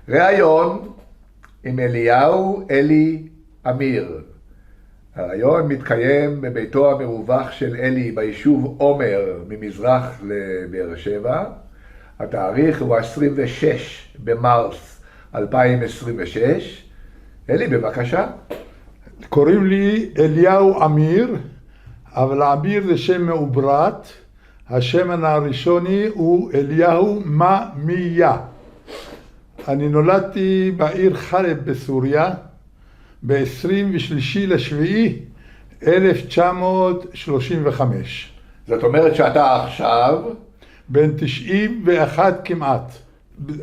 ראיון עם אליהו אלי אמיר. הראיון מתקיים בביתו המרווח של אלי ביישוב עומר ממזרח לבאר שבע. התאריך הוא 26 במרס 2026. אלי, בבקשה. קוראים לי אליהו אמיר, אבל אמיר זה שם מעוברת. השם הראשוני הוא אליהו ממיה. אני נולדתי בעיר חלב בסוריה ב-23 לשביעי 1935. זאת אומרת שאתה עכשיו בן 91 כמעט.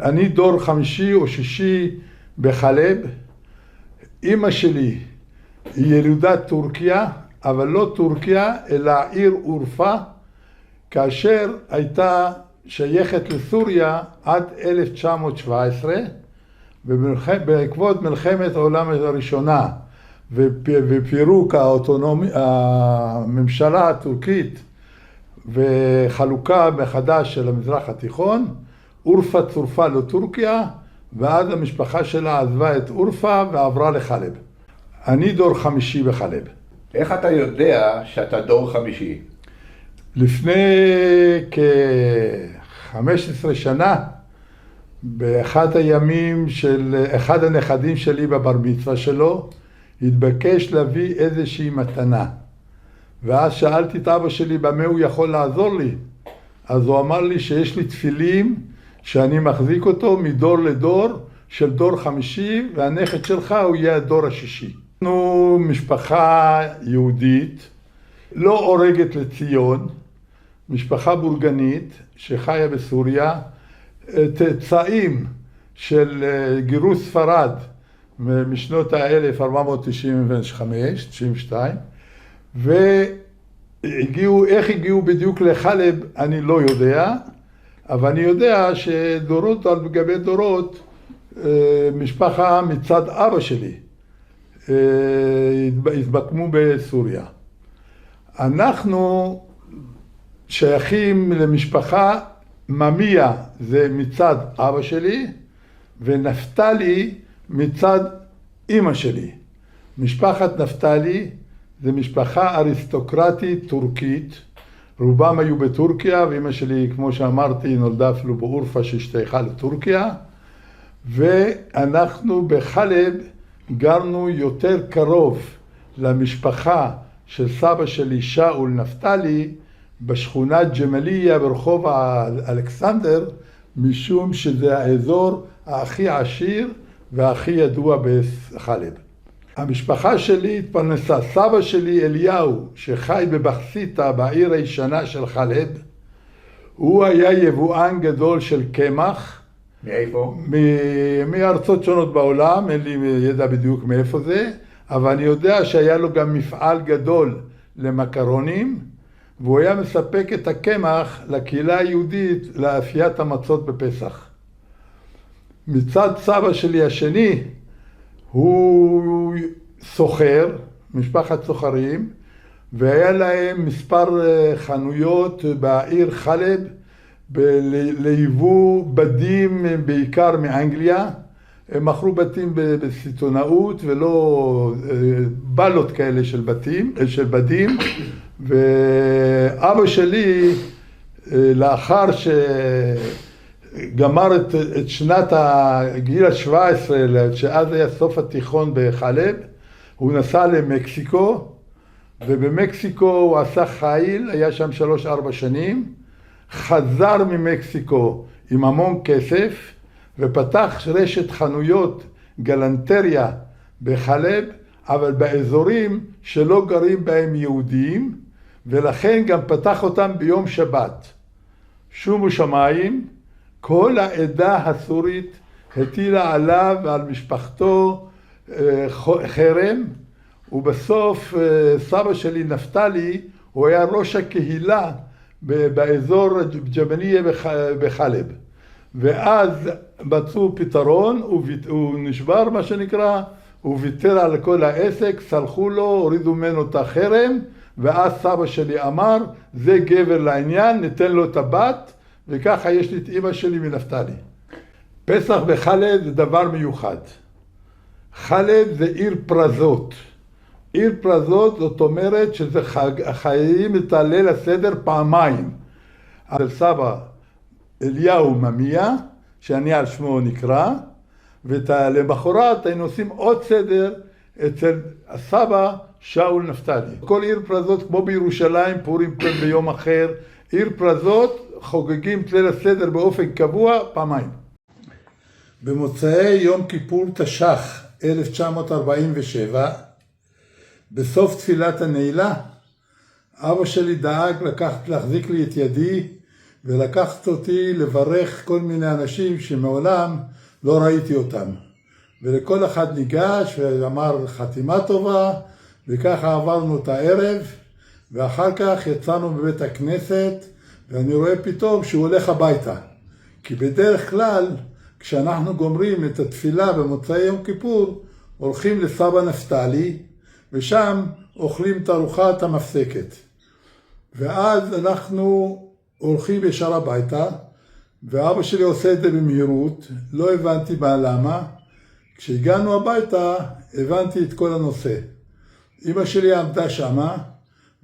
אני דור חמישי או שישי בחלב. אמא שלי היא ילודת טורקיה, אבל לא טורקיה, אלא עיר אורפה, כאשר הייתה שייכת לסוריה עד 1917, ובעקבות מלחמת העולם הראשונה ופירוק הממשלה הטורקית וחלוקה מחדש של המזרח התיכון, אורפה צורפה לטורקיה, ואז המשפחה שלה עזבה את אורפה ועברה לחלב. אני דור חמישי בחלב. איך אתה יודע שאתה דור חמישי? לפני כ-15 שנה, באחד הימים של אחד הנכדים שלי בבר מצווה שלו, התבקש להביא איזושהי מתנה. ואז שאלתי את אבא שלי במה הוא יכול לעזור לי. אז הוא אמר לי שיש לי תפילים שאני מחזיק אותו מדור לדור של דור חמישי, והנכד שלך הוא יהיה הדור השישי. אנחנו משפחה יהודית, לא הורגת לציון, משפחה בורגנית שחיה בסוריה, צאצאים של גירוש ספרד משנות ה-1495-92, והגיעו, איך הגיעו בדיוק לחלב אני לא יודע, אבל אני יודע שדורות על גבי דורות, משפחה מצד אבא שלי התבקמו בסוריה. אנחנו שייכים למשפחה ממיה, זה מצד אבא שלי, ונפתלי מצד אמא שלי. משפחת נפתלי זה משפחה אריסטוקרטית טורקית, רובם היו בטורקיה, ואמא שלי, כמו שאמרתי, נולדה אפילו באורפה שהשתייכה לטורקיה, ואנחנו בחלב גרנו יותר קרוב למשפחה של סבא שלי שאול נפתלי, בשכונת ג'מליה ברחוב אלכסנדר, משום שזה האזור הכי עשיר והכי ידוע בחלב. המשפחה שלי התפרנסה. סבא שלי אליהו, שחי בבחסיתה בעיר הישנה של חלב, הוא היה יבואן גדול של קמח. מאיפה? מארצות שונות בעולם, אין לי ידע בדיוק מאיפה זה, אבל אני יודע שהיה לו גם מפעל גדול למקרונים, והוא היה מספק את הקמח לקהילה היהודית לאפיית המצות בפסח. מצד סבא שלי השני, הוא סוחר, משפחת סוחרים, והיה להם מספר חנויות בעיר חלב, ליבוא בדים בעיקר מאנגליה. הם מכרו בתים בסיטונאות ולא בלות כאלה של בדים. ואבא שלי, לאחר שגמר את שנת הגיל ה-17, שאז היה סוף התיכון בחלב, הוא נסע למקסיקו, ובמקסיקו הוא עשה חיל, היה שם 3-4 שנים, חזר ממקסיקו עם המון כסף, ופתח רשת חנויות גלנטריה בחלב, אבל באזורים שלא גרים בהם יהודים, ולכן גם פתח אותם ביום שבת. שומו שמיים, כל העדה הסורית הטילה עליו ועל משפחתו חרם, ובסוף סבא שלי נפתלי, הוא היה ראש הקהילה באזור ג'מליה בחלב. ואז מצאו פתרון, הוא נשבר מה שנקרא, הוא ויתר על כל העסק, סלחו לו, הורידו ממנו את החרם, ואז סבא שלי אמר, זה גבר לעניין, ניתן לו את הבת, וככה יש לי את אמא שלי מנפתלי. פסח בחלב זה דבר מיוחד. חלב זה עיר פרזות. עיר פרזות זאת אומרת שזה חייבים את הליל הסדר פעמיים. על סבא אליהו ממיה, שאני על שמו נקרא, ולמחרת היינו עושים עוד סדר אצל הסבא שאול נפתלי. כל עיר פרזות, כמו בירושלים, פורים כן ביום אחר, עיר פרזות חוגגים את ליל הסדר באופן קבוע פעמיים. במוצאי יום כיפור תש"ח 1947, בסוף תפילת הנעילה, אבא שלי דאג להחזיק לי את ידי ולקחת אותי לברך כל מיני אנשים שמעולם לא ראיתי אותם. ולכל אחד ניגש ואמר חתימה טובה, וככה עברנו את הערב, ואחר כך יצאנו בבית הכנסת, ואני רואה פתאום שהוא הולך הביתה. כי בדרך כלל, כשאנחנו גומרים את התפילה במוצאי יום כיפור, הולכים לסבא נפתלי, ושם אוכלים את ארוחת המפסקת. ואז אנחנו הולכים ישר הביתה, ואבא שלי עושה את זה במהירות, לא הבנתי מה למה. כשהגענו הביתה, הבנתי את כל הנושא. אמא שלי עמדה שמה,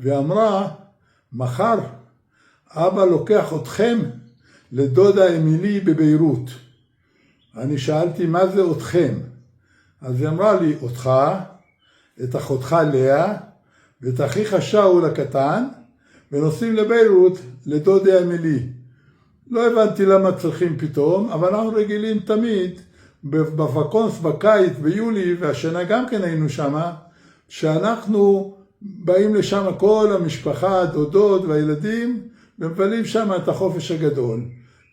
ואמרה, מחר אבא לוקח אתכם לדודה אמילי בביירות. אני שאלתי, מה זה אתכם? אז היא אמרה לי, אותך, את אחותך לאה, ואת אחיך שאול הקטן, ונוסעים לביירות לדודה אמילי. לא הבנתי למה צריכים פתאום, אבל אנחנו רגילים תמיד, בווקונס בקיץ ביולי, והשנה גם כן היינו שמה, שאנחנו באים לשם כל המשפחה, הדודות והילדים, ומבלים שם את החופש הגדול.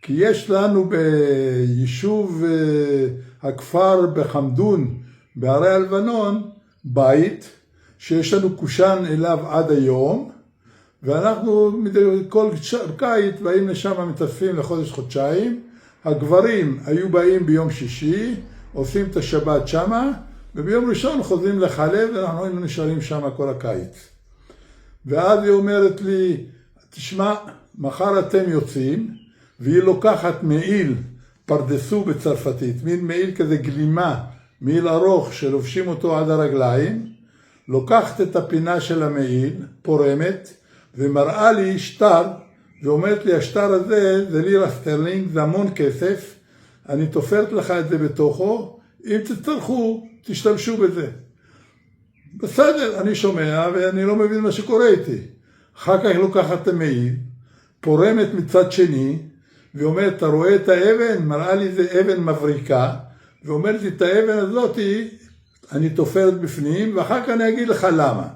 כי יש לנו ביישוב הכפר בחמדון, בערי הלבנון, בית, שיש לנו קושן אליו עד היום, ואנחנו כל קיץ באים לשם מתאספים לחודש חודשיים. הגברים היו באים ביום שישי, עושים את השבת שמה, וביום ראשון חוזרים לחלב, ואנחנו היינו נשארים שם כל הקיץ. ואז היא אומרת לי, תשמע, מחר אתם יוצאים, והיא לוקחת מעיל, פרדסו בצרפתית, מין מעיל כזה גלימה, מעיל ארוך שלובשים אותו עד הרגליים, לוקחת את הפינה של המעיל, פורמת, ומראה לי שטר, ואומרת לי, השטר הזה זה לירה סטרלינג, זה המון כסף, אני תופרת לך את זה בתוכו, אם תצטרכו, תשתמשו בזה. בסדר, אני שומע ואני לא מבין מה שקורה איתי. אחר כך היא לוקחת את המעיל, פורמת מצד שני, ואומרת, אתה רואה את האבן? מראה לי זה אבן מבריקה, ואומרת לי, את האבן הזאת אני תופרת בפנים, ואחר כך אני אגיד לך למה.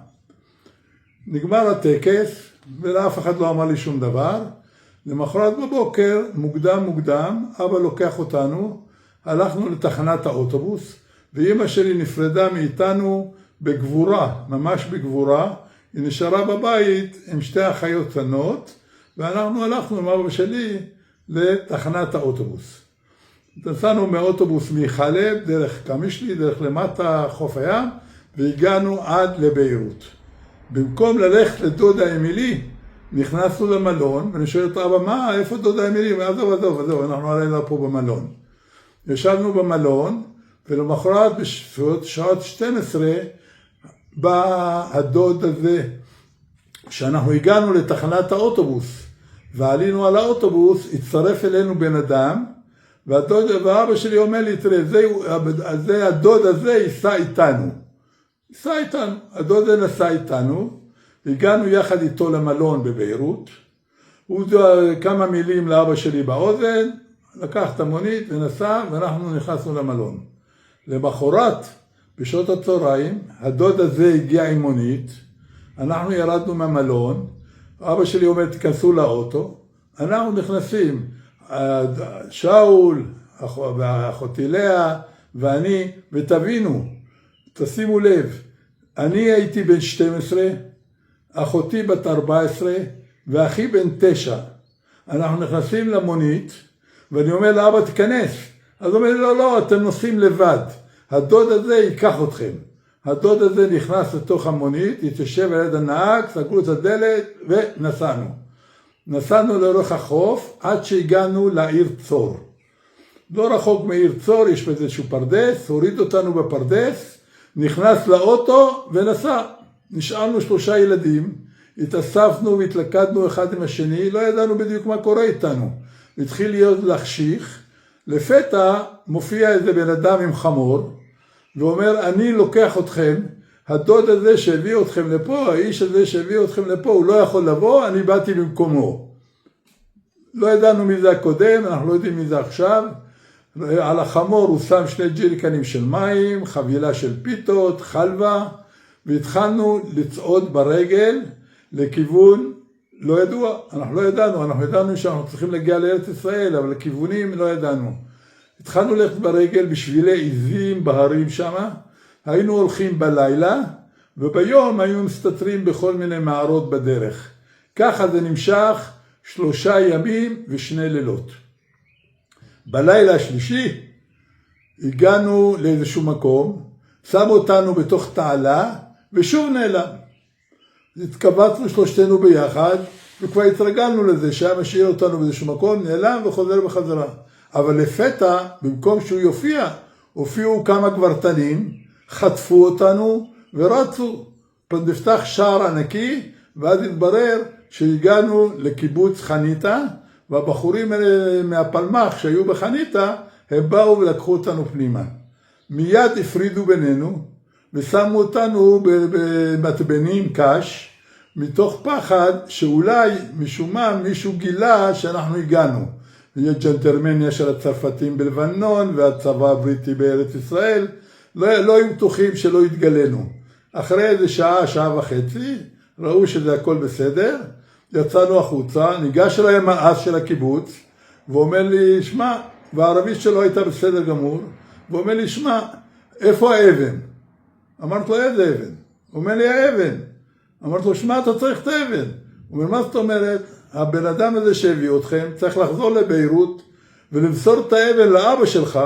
נגמר הטקס, ולאף אחד לא אמר לי שום דבר. למחרת בבוקר, מוקדם, אבא לוקח אותנו, הלכנו לתחנת האוטובוס, ואמא שלי נפרדה מאיתנו בגבורה, ממש בגבורה. היא נשארה בבית עם שתי אחיות קטנות, ואנחנו הלכנו עם אבא שלי לתחנת האוטובוס. נסענו מאוטובוס מחלב, דרך קמישלי, דרך למטה חוף הים, והגענו עד לביירות. במקום ללכת לדודה אמילי, נכנסנו למלון, ואני שואל את אבא, מה, איפה דודה אמילי? עזוב, אנחנו עלינו פה במלון. ישבנו במלון, ולמחרת בשעות 12, בא הדוד הזה, שאנחנו הגענו לתחנת האוטובוס, ועלינו על האוטובוס, הצטרף אלינו בן אדם, ואבא שלי אומר לי, תראה, זה הדוד הזה ייסע איתנו. הדוד הזה נסע איתנו, הגענו יחד איתו למלון בביירות, הוא כמה מילים לאבא שלי באוזן, לקח את המונית ונסע, ואנחנו נכנסנו למלון. למחרת, בשעות הצהריים, הדוד הזה הגיע עם מונית, אנחנו ירדנו מהמלון, אבא שלי אומר, תיכנסו לאוטו, אנחנו נכנסים, שאול, אחותי לאה, ואני, ותבינו, תשימו לב, אני הייתי בן 12, אחותי בת 14, ואחי בן 9. אנחנו נכנסים למונית, ואני אומר לאבא, תיכנס. אז הוא אומר, לא, אתם נוסעים לבד. הדוד הזה ייקח אתכם. הדוד הזה נכנס לתוך המונית, התיישב על יד הנהג, סגרו את הדלת, ונסענו. נסענו לאורך החוף, עד שהגענו לעיר צור. לא רחוק מעיר צור, יש איזשהו פרדס, הוריד אותנו בפרדס, נכנס לאוטו ונסע. נשארנו 3 ילדים, התאספנו והתלכדנו אחד עם השני, לא ידענו בדיוק מה קורה איתנו. התחיל להיות לחשיך, לפתע מופיע איזה בן אדם עם חמור, ואומר, אני לוקח אתכם, הדוד הזה שהביא אתכם לפה, האיש הזה שהביא אתכם לפה, הוא לא יכול לבוא, אני באתי במקומו. לא ידענו מי זה הקודם, אנחנו לא יודעים מי זה עכשיו. על החמור הוא שם 2 ג'ריקנים של מים, חבילה של פיתות, חלבה, והתחלנו לצעוד ברגל לכיוון לא ידוע. אנחנו לא ידענו, אנחנו ידענו שאנחנו צריכים להגיע לארץ ישראל, אבל לכיוונים לא ידענו. התחלנו ללכת ברגל בשבילי עיזים בהרים שם, היינו הולכים בלילה, וביום היו מסתתרים בכל מיני מערות בדרך. ככה זה נמשך 3 ימים ו2 לילות. בלילה השלישי הגענו לאיזשהו מקום, שמו אותנו בתוך תעלה ושוב נעלם. התקבצנו 3 ביחד וכבר התרגלנו לזה שהיה משאיר אותנו באיזשהו מקום, נעלם וחוזר בחזרה. אבל לפתע, במקום שהוא יופיע, הופיעו כמה גברתנים, חטפו אותנו ורצו. נפתח שער ענקי, ואז התברר שהגענו לקיבוץ חניתה, והבחורים האלה מהפלמ"ח שהיו בחניתה, הם באו ולקחו אותנו פנימה. מיד הפרידו בינינו, ושמו אותנו במטבנים קש, מתוך פחד שאולי משום מה מישהו גילה שאנחנו הגענו. ג'נטלמניה של הצרפתים בלבנון, והצבא הבריטי בארץ ישראל, לא היו בטוחים שלא התגלנו. אחרי איזה שעה וחצי, ראו שזה הכל בסדר, יצאנו החוצה, ניגש אליי המאס של הקיבוץ, ואומר לי, שמע, והערבית שלו הייתה בסדר גמור, ואומר לי, שמע, איפה האבן? אמרתי לו, איזה אבן? הוא אומר לי, האבן. אמרתי לו, שמע, אתה צריך את האבן. הוא אומר, מה זאת אומרת? הבן אדם הזה שהביא אתכם צריך לחזור לביירות, ולמסור את האבן לאבא שלך,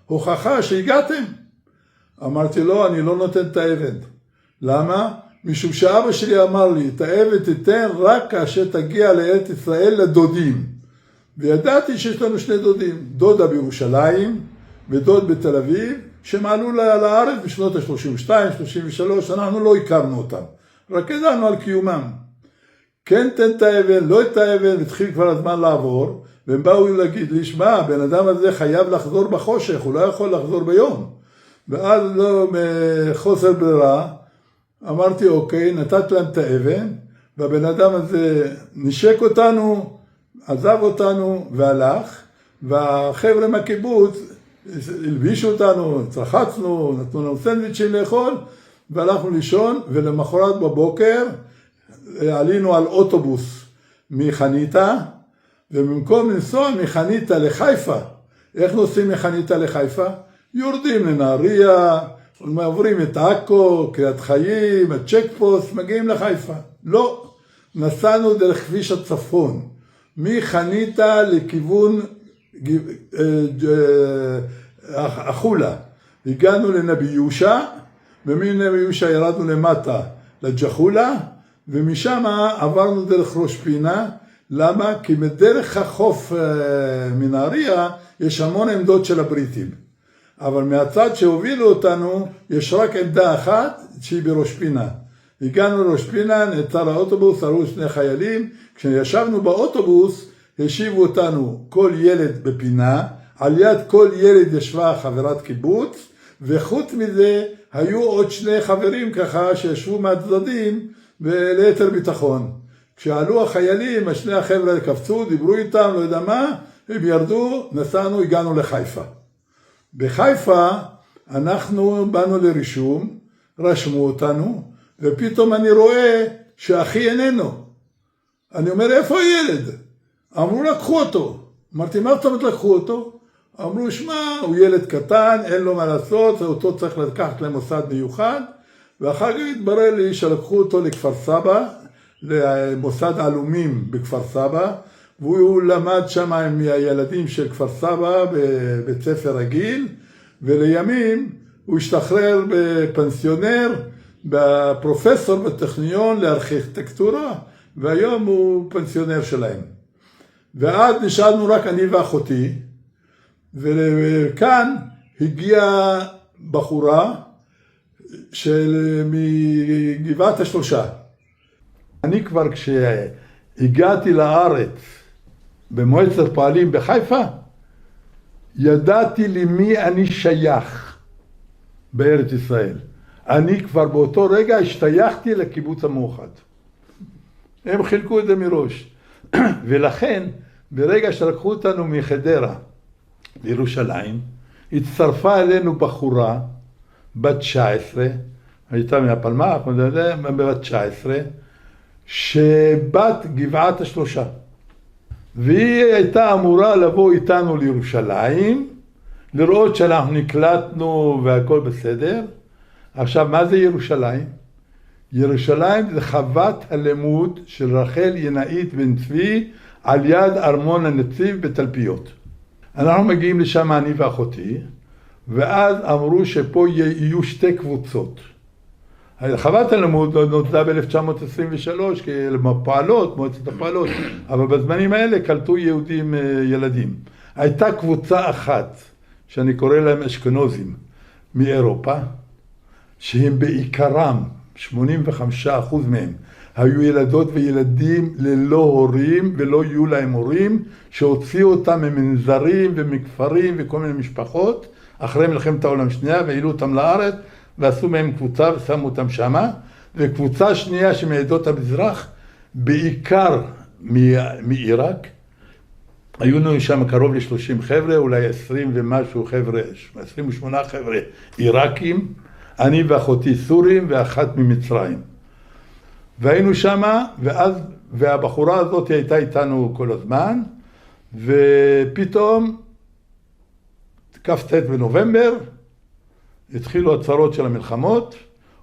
הוכחה שהגעתם. אמרתי לו, אני לא נותן את האבן. למה? משום שאבא שלי אמר לי, את האבן תיתן רק כאשר תגיע לארץ ישראל לדודים. וידעתי שיש לנו 2 דודים, דודה בירושלים ודוד בתל אביב, שהם עלו לארץ בשנות ה-32, 33, אנחנו לא הכרנו אותם, רק ידענו על קיומם. כן תן את האבן, לא את האבן, התחיל כבר הזמן לעבור, והם באו להגיד לי, שמע, הבן אדם הזה חייב לחזור בחושך, הוא לא יכול לחזור ביום. ואז לא, מחוסר ברירה, אמרתי, אוקיי, נתת להם את האבן, והבן אדם הזה נשק אותנו, עזב אותנו והלך, והחבר'ה מהקיבוץ הלבישו אותנו, צרחצנו, נתנו לנו סנדוויצ'ים לאכול, והלכנו לישון, ולמחרת בבוקר עלינו על אוטובוס מחניתה, ובמקום לנסוע מחניתה לחיפה, איך נוסעים מחניתה לחיפה? יורדים לנהריה, עוברים את עכו, קריית חיים, הצ'ק פוסט, מגיעים לחיפה. לא, נסענו דרך כביש הצפון, מחניתה לכיוון החולה. הגענו לנבי יושע, ומנבי יושע ירדנו למטה לג'חולה, ומשם עברנו דרך ראש פינה. למה? כי מדרך החוף מנהריה יש המון עמדות של הבריטים. אבל מהצד שהובילו אותנו יש רק עמדה אחת שהיא בראש פינה. הגענו לראש פינה, נעצר האוטובוס, עלו 2 חיילים. כשישבנו באוטובוס השיבו אותנו כל ילד בפינה, על יד כל ילד ישבה חברת קיבוץ, וחוץ מזה היו עוד 2 חברים ככה שישבו מהצדדים וליתר ביטחון. כשעלו החיילים, 2 החבר'ה קפצו, דיברו איתם, לא יודע מה, הם ירדו, נסענו, הגענו לחיפה. בחיפה אנחנו באנו לרישום, רשמו אותנו, ופתאום אני רואה שאחי איננו. אני אומר, איפה הילד? אמרו, לקחו אותו. אמרתי, מה זאת אומרת לקחו אותו? אמרו, שמע, הוא ילד קטן, אין לו מה לעשות, אותו צריך לקחת למוסד מיוחד, ואחר כך התברר לי שלקחו אותו לכפר סבא, למוסד עלומים בכפר סבא, והוא למד שם עם הילדים של כפר סבא בבית ספר רגיל, ולימים הוא השתחרר בפנסיונר, בפרופסור בטכניון לארכיטקטורה, והיום הוא פנסיונר שלהם. ואז נשארנו רק אני ואחותי, וכאן הגיעה בחורה מגבעת השלושה. אני כבר כשהגעתי לארץ במועצת פועלים בחיפה, ידעתי למי אני שייך בארץ ישראל. אני כבר באותו רגע השתייכתי לקיבוץ המאוחד. הם חילקו את זה מראש. ולכן, ברגע שלקחו אותנו מחדרה לירושלים, הצטרפה אלינו בחורה, בת 19, הייתה מהפלמ"ח, בת 19, שבת גבעת השלושה. והיא הייתה אמורה לבוא איתנו לירושלים, לראות שאנחנו נקלטנו והכל בסדר. עכשיו, מה זה ירושלים? ירושלים זה חוות הלימוד של רחל ינאית בן צבי על יד ארמון הנציב בתלפיות. אנחנו מגיעים לשם, אני ואחותי, ואז אמרו שפה יהיו שתי קבוצות. חוות הלימוד נולדה ב-1923 כפועלות, מועצת הפועלות, אבל בזמנים האלה קלטו יהודים ילדים. הייתה קבוצה אחת, שאני קורא להם אשכנוזים, מאירופה, שהם בעיקרם, 85% מהם, היו ילדות וילדים ללא הורים ולא יהיו להם הורים, שהוציאו אותם ממנזרים ומכפרים וכל מיני משפחות, אחרי מלחמת העולם השנייה, והעלו אותם לארץ, ועשו מהם קבוצה ושמו אותם שמה, וקבוצה שנייה שמעדות המזרח, בעיקר מעיראק, היו לנו שם קרוב ל-30 חבר'ה, אולי 20 ומשהו חבר'ה, 28 חבר'ה עיראקים, אני ואחותי סורים ואחת ממצרים. והיינו שמה, והבחורה הזאת הייתה איתנו כל הזמן, ופתאום, כ"ט בנובמבר, התחילו הצהרות של המלחמות.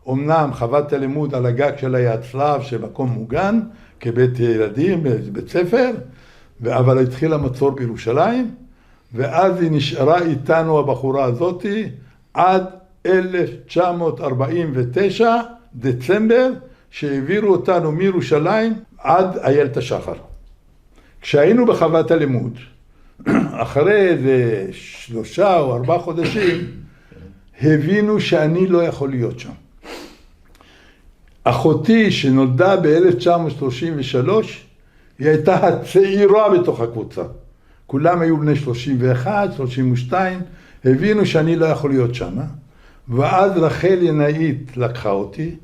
אמנם חוות הלימוד על הגג שלה היה צלב שמקום מוגן, כבית ילדים, בית ספר, אבל התחיל המצור בירושלים, ואז היא נשארה איתנו הבחורה הזאת עד 1949, דצמבר, שהעבירו אותנו מירושלים עד איילת השחר. כשהיינו בחוות הלימוד, אחרי איזה 3 או 4 חודשים, הבינו שאני לא יכול להיות שם. אחותי שנולדה ב-1933, היא הייתה הצעירה בתוך הקבוצה. כולם היו בני 31, 32, הבינו שאני לא יכול להיות שם. ואז רחל ינאית לקחה אותי,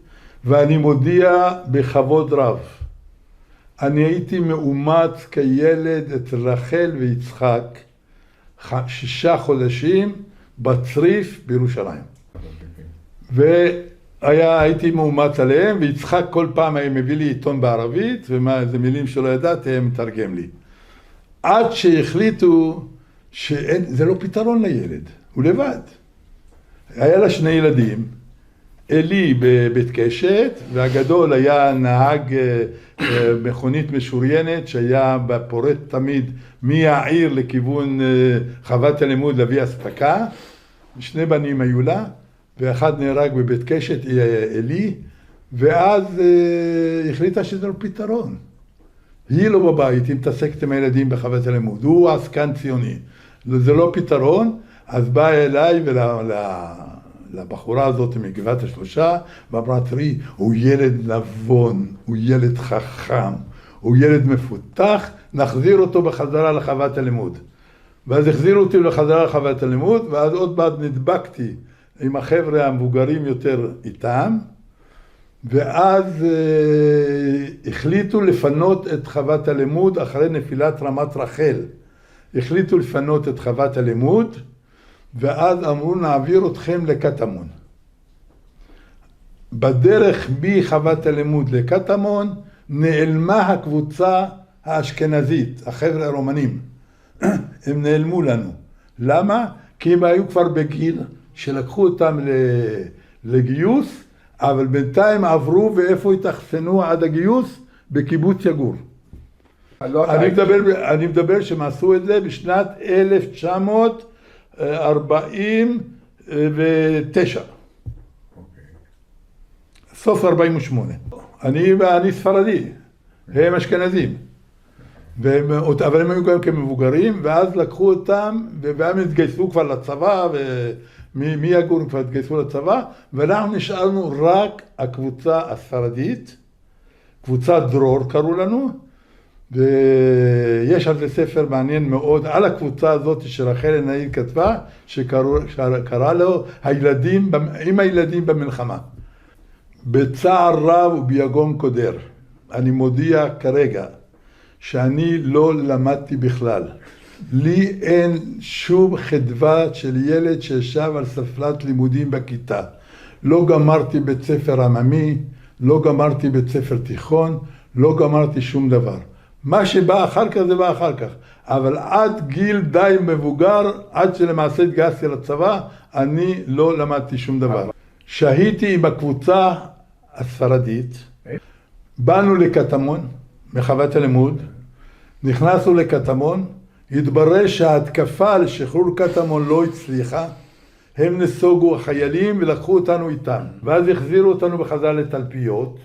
ואני מודיע בכבוד רב. אני הייתי מאומץ כילד אצל רחל ויצחק 6 חודשים בצריף בירושלים. והייתי מאומץ עליהם, ויצחק כל פעם היה מביא לי עיתון בערבית, ומה זה מילים שלא ידעתי, הם מתרגם לי. עד שהחליטו שזה לא פתרון לילד, הוא לבד. היה לה 2 ילדים, אלי בבית קשת, והגדול היה נהג מכונית משוריינת, שהיה פורט תמיד מהעיר לכיוון חוות הלימוד להביא אספקה. 2 בנים היו לה, ואחד נהרג בבית קשת, אלי, ואז החליטה שזה לא פתרון. היא לא בבית, היא מתעסקת עם הילדים בחוות הלימוד, הוא עסקן ציוני. זה לא פתרון, אז באה אליי לבחורה הזאת מגבעת השלושה, ואמרה, תראי, הוא ילד נבון, הוא ילד חכם, הוא ילד מפותח, נחזיר אותו בחזרה לחוות הלימוד. ואז החזירו אותי לחזרה לחוות הלימוד, ואז עוד מעט נדבקתי עם החבר'ה המבוגרים יותר איתם, ואז החליטו לפנות את חוות הלימוד אחרי נפילת רמת רחל. החליטו לפנות את חוות הלימוד, ואז אמרו, נעביר אתכם לקטמון. בדרך מחוות הלימוד לקטמון, נעלמה הקבוצה האשכנזית, החבר'ה הרומנים. הם נעלמו לנו. למה? כי הם היו כבר בגיל שלקחו אותם לגיוס, אבל בינתיים עברו ואיפה התאכסנו עד הגיוס? בקיבוץ יגור. אני מדבר שהם עשו את זה בשנת 1949. סוף 48. אני ספרדי, הם אשכנזים. אבל הם היו גם כמבוגרים, ואז לקחו אותם, והם התגייסו כבר לצבא, ומי יגור כבר התגייסו לצבא, ואנחנו נשארנו רק הקבוצה הספרדית, קבוצת דרור קראו לנו, ויש על זה ספר מעניין מאוד, על הקבוצה הזאת שרחל ענאי כתבה, שקרא לו עם הילדים במלחמה. בצער רב וביגון קודר, אני מודיע כרגע, שאני לא למדתי בכלל. לי אין שום חדווה של ילד שישב על ספלת לימודים בכיתה. לא גמרתי בית ספר עממי, לא גמרתי בית ספר תיכון, לא גמרתי שום דבר. מה שבא אחר כך זה בא אחר כך. אבל עד גיל די מבוגר, עד שלמעשה התגייסתי לצבא, אני לא למדתי שום דבר. שהיתי עם הקבוצה הספרדית, באנו לקטמון, מחוות הלימוד, נכנסנו לקטמון, התברר שההתקפה לשחרור קטמון לא הצליחה, הם נסוגו החיילים ולקחו אותנו איתם, ואז החזירו אותנו בחזרה לתלפיות,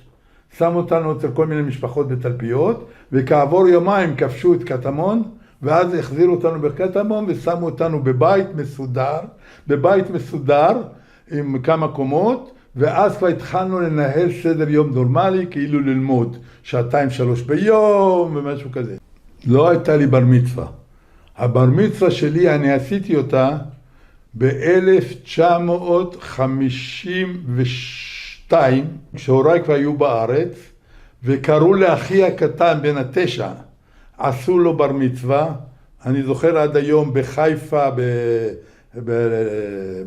שמו אותנו אצל כל מיני משפחות בתלפיות, וכעבור יומיים כבשו את קטמון, ואז החזירו אותנו בקטמון ושמו אותנו בבית מסודר עם כמה קומות, ואז כבר התחלנו לנהל סדר יום נורמלי, כאילו ללמוד 2-3 ביום ומשהו כזה. לא הייתה לי בר מצווה. הבר מצווה שלי, אני עשיתי אותה ב-1952, כשהוריי כבר היו בארץ, וקראו לאחי הקטן בן 9, עשו לו בר מצווה. אני זוכר עד היום בחיפה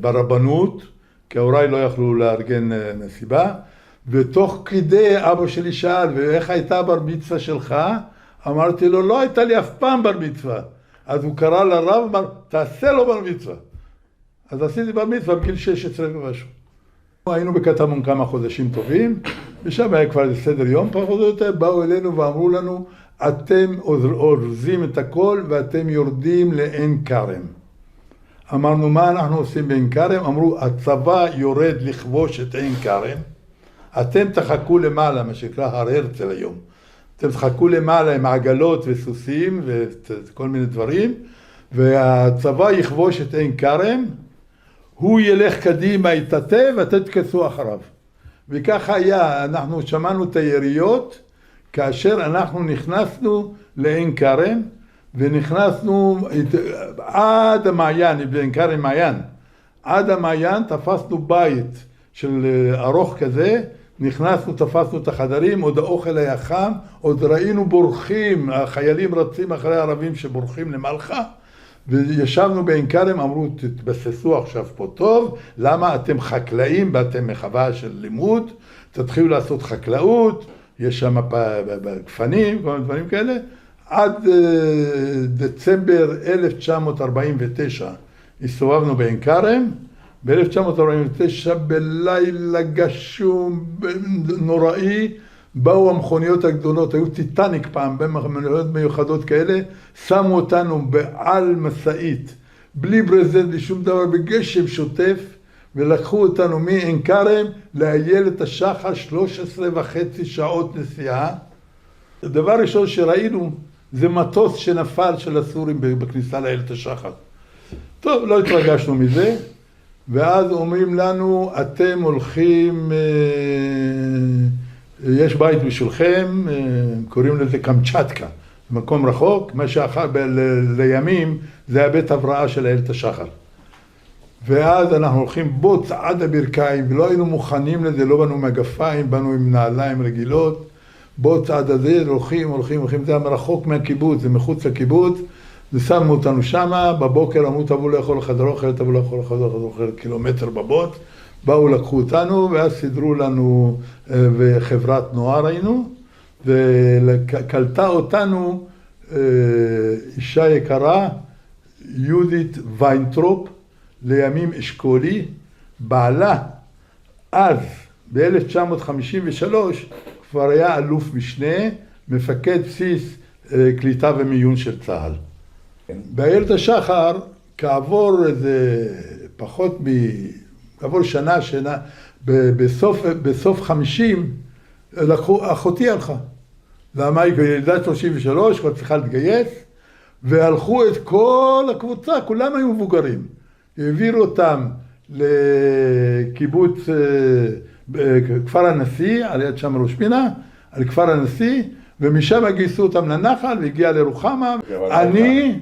ברבנות, כי ההוריי לא יכלו לארגן מסיבה, ותוך כדי אבא שלי שאל, ואיך הייתה בר מצווה שלך? אמרתי לו, לא הייתה לי אף פעם בר מצווה. אז הוא קרא לרב, אמר, תעשה לו בר מצווה. אז עשיתי בר מצווה בגיל 16 ומשהו. היינו בקטמון כמה חודשים טובים, ושם היה כבר סדר יום פחות או יותר, באו אלינו ואמרו לנו, אתם אורזים את הכל ואתם יורדים לעין כרם. אמרנו, מה אנחנו עושים בעין כרם? אמרו, הצבא יורד לכבוש את עין כרם, אתם תחכו למעלה, מה שנקרא הר הרצל היום. אתם תחכו למעלה עם עגלות וסוסים וכל מיני דברים, והצבא יכבוש את עין כרם, הוא ילך קדימה, יתעטה, ואתם תכנסו אחריו. וככה היה, אנחנו שמענו את היריות, כאשר אנחנו נכנסנו לעין כרם, ונכנסנו עד המעיין, בעין כרם מעיין, עד המעיין תפסנו בית של ארוך כזה, נכנסנו, תפסנו את החדרים, עוד האוכל היה חם, עוד ראינו בורחים, החיילים רצים אחרי הערבים שבורחים למלחה, וישבנו בעין כרם, אמרו, תתבססו עכשיו פה טוב, למה אתם חקלאים, באתם מחווה של לימוד, תתחילו לעשות חקלאות, יש שם גפנים, כל מיני דברים כאלה, עד דצמבר 1949 הסתובבנו בעין כרם, ב-1949 בלילה גשום נוראי, באו המכוניות הגדולות, היו טיטניק פעם, במכוניות מיוחדות כאלה, שמו אותנו בעל מסעית, בלי ברזנט, בלי שום דבר, בגשם שוטף, ולקחו אותנו מעין כרם לאיילת השחר 13.5 שעות נסיעה. הדבר ראשון שראינו זה מטוס שנפל של הסורים בכניסה לאיילת השחר. טוב, לא התרגשנו מזה, ואז אומרים לנו, אתם הולכים, יש בית בשבילכם, קוראים לזה קמצ'טקה, מקום רחוק, מה שאחר לימים זה היה בית הבראה של איילת השחר. ואז אנחנו הולכים בוץ עד הברכיים, ולא היינו מוכנים לזה, לא באנו מגפיים, באנו עם נעליים רגילות, בוץ עד הזה, הולכים, זה היה רחוק מהקיבוץ, זה מחוץ לקיבוץ, ושמו אותנו שמה, בבוקר אמרו, תבואו לאכול לחדר אוכל, קילומטר בבוץ, באו לקחו אותנו, ואז סידרו לנו, וחברת נוער היינו, וקלטה אותנו אישה יקרה, יהודית ויינטרופ, לימים אשכולי, בעלה, אז ב-1953 כבר היה אלוף משנה, מפקד בסיס קליטה ומיון של צה"ל. באיילת השחר, כעבור איזה כעבור שנה, בסוף 50, אחותי הלכה. למה היא ילדה 33, כבר צריכה להתגייס, והלכו את כל הקבוצה, כולם היו מבוגרים. העבירו אותם לקיבוץ כפר הנשיא, על יד שם ראש פינה, על כפר הנשיא, ומשם גייסו אותם לנחל והגיע לרוחמה. אני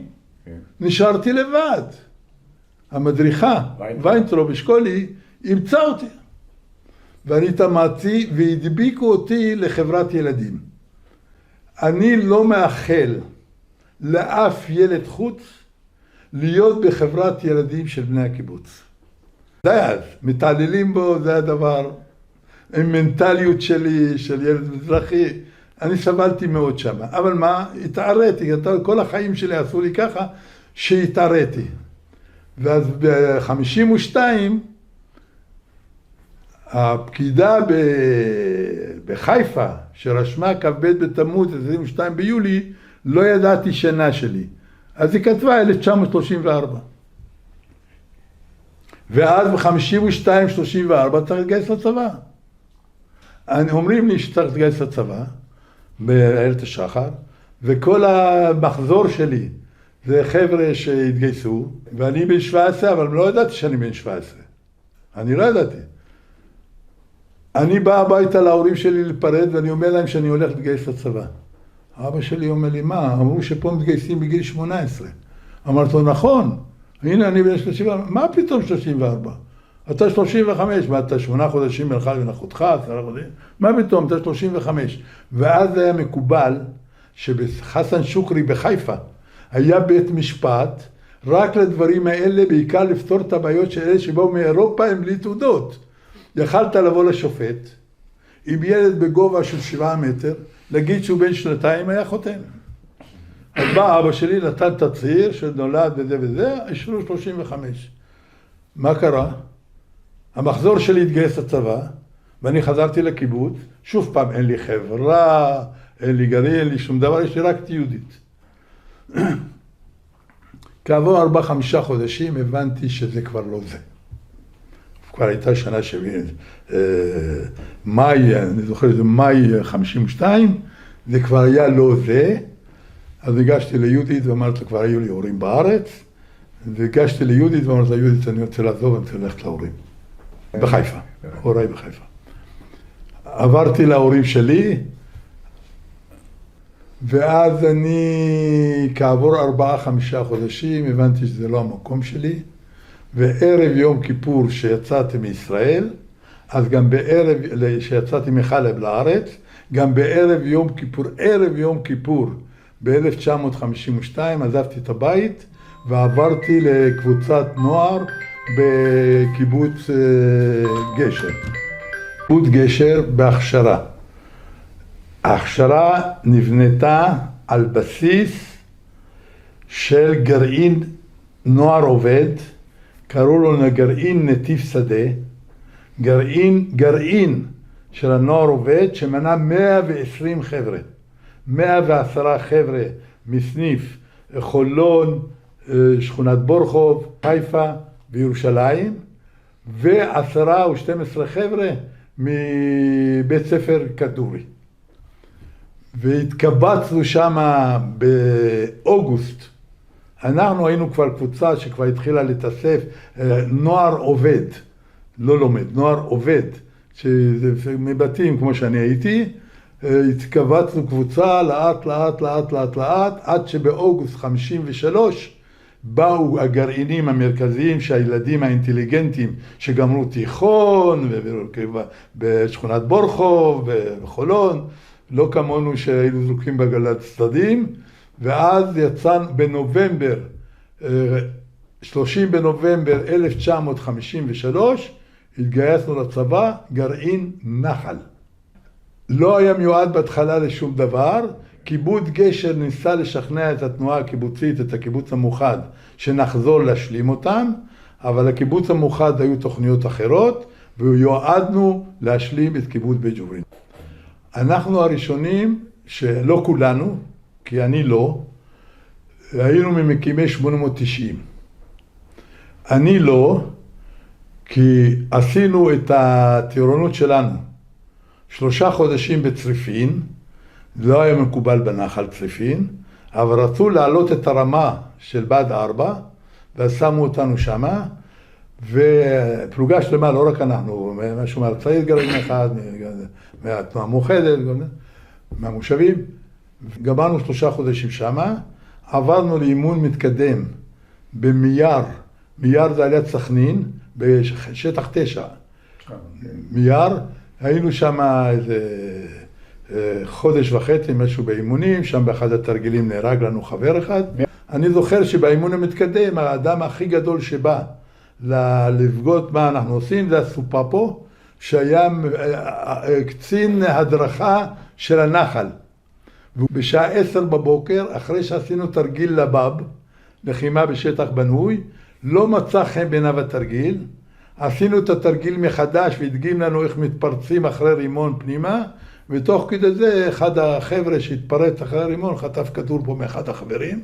נשארתי לבד. המדריכה, ויינטרוב אשכולי, אימצה אותי. ואני תמדתי והדביקו אותי לחברת ילדים. אני לא מאחל לאף ילד חוץ להיות בחברת ילדים של בני הקיבוץ. די אז, מתעללים בו, זה הדבר. עם מנטליות שלי, של ילד מזרחי, אני סבלתי מאוד שם. אבל מה? התערתי, כל החיים שלי עשו לי ככה, שהתערתי. ואז ב-52, הפקידה בחיפה, שרשמה כ"ב בתמוז 22 ביולי, לא ידעתי שנה שלי. אז היא כתבה 1934. ואז ב-52-34 צריך להתגייס לצבא. אומרים לי שצריך להתגייס לצבא, באיילת השחר, וכל המחזור שלי זה חבר'ה שהתגייסו, ואני בן 17, אבל לא ידעתי שאני בן 17. אני לא ידעתי. אני בא הביתה להורים שלי לפרד, ואני אומר להם שאני הולך להתגייס לצבא. אבא שלי אומר לי, מה? אמרו שפה מתגייסים בגיל 18. אמרתי לו, נכון, הנה אני בן 34, מה פתאום 34? אתה 35, מה אתה 8 חודשים מלך ונחותך, 10 חודשים, מה פתאום, אתה 35. ואז היה מקובל שבחסן שוקרי בחיפה היה בית משפט רק לדברים האלה, בעיקר לפתור את הבעיות של אלה שבאו מאירופה הם בלי תעודות. יכלת לבוא לשופט עם ילד בגובה של 7 מטר, להגיד שהוא בן 2 היה חותם. אז בא אבא שלי, נתן תצהיר שנולד וזה וזה, אישרו 35. מה קרה? המחזור שלי התגייס לצבא, ואני חזרתי לקיבוץ, שוב פעם אין לי חברה, אין לי גרעין, אין לי שום דבר, יש לי רק תיעודית. כעבור 4-5 חודשים הבנתי שזה כבר לא זה. כבר הייתה שנה מאי, אני זוכר, זה מאי 52, זה כבר היה לא זה. אז הגשתי ליהודית ואמרתי לה, כבר היו לי הורים בארץ, והגשתי ליהודית ואמרתי לה, יהודית, אני רוצה לעזוב, אני רוצה ללכת להורים. בחיפה, הוריי בחיפה. עברתי להורים שלי, ואז אני, כעבור 4-5 חודשים, הבנתי שזה לא המקום שלי, וערב יום כיפור שיצאתי מישראל, אז גם בערב שיצאתי מחלב לארץ, גם בערב יום כיפור, ב-1952 עזבתי את הבית ועברתי לקבוצת נוער בקיבוץ גשר. קיבוץ גשר בהכשרה. ההכשרה נבנתה על בסיס של גרעין נוער עובד, קראו לו גרעין נתיב שדה, גרעין של הנוער עובד שמנה 120 חבר'ה. 110 חבר'ה מסניף חולון, שכונת בורחוב, חיפה וירושלים, ו10 או 12 חבר'ה מבית ספר כדורי. והתקבצנו שם באוגוסט. אנחנו היינו כבר קבוצה שכבר התחילה להתאסף, נוער עובד, לא לומד, נוער עובד, מבתים כמו שאני הייתי, התקבצנו קבוצה לאט, עד שבאוגוסט 53 באו הגרעינים המרכזיים שהילדים האינטליגנטים שגמרו תיכון בשכונת בורחוב בחולון, לא כמונו שהיינו זרוקים בגלת צדדים, ואז יצאנו בנובמבר, 30 בנובמבר 1953, התגייסנו לצבא, גרעין נחל. לא היה מיועד בהתחלה לשום דבר, קיבוץ גשר ניסה לשכנע את התנועה הקיבוצית, את הקיבוץ המאוחד, שנחזור להשלים אותם, אבל לקיבוץ המאוחד היו תוכניות אחרות, ויועדנו להשלים את קיבוץ בית ג'וברין. אנחנו הראשונים, שלא כולנו, כי אני לא, היינו ממקימי 890. אני לא, כי עשינו את הטירונות שלנו 3 חודשים בצריפין, לא היה מקובל בנחל צריפין, אבל רצו להעלות את הרמה של בה"ד 4, ואז שמו אותנו שמה, ופלוגה שלמה, לא רק אנחנו, משהו מארצי גרעין אחד, מהתנועה המאוחדת, מהמושבים, גמרנו 3 חודשים שמה, עברנו לאימון מתקדם במייר, מייר זה על יד סכנין, בשטח 9, מייר, היינו שם איזה חודש וחצי, משהו באימונים, שם באחד התרגילים נהרג לנו חבר אחד. אני זוכר שבאימון המתקדם, האדם הכי גדול שבא לבגוד מה אנחנו עושים, זה הסופפו, שהיה קצין הדרכה של הנחל. ובשעה 10 בבוקר, אחרי שעשינו תרגיל לבב, לחימה בשטח בנוי, לא מצא חן בעיניו התרגיל, עשינו את התרגיל מחדש והדגים לנו איך מתפרצים אחרי רימון פנימה, ותוך כדי זה אחד החבר'ה שהתפרץ אחרי הרימון חטף כדור פה מאחד החברים,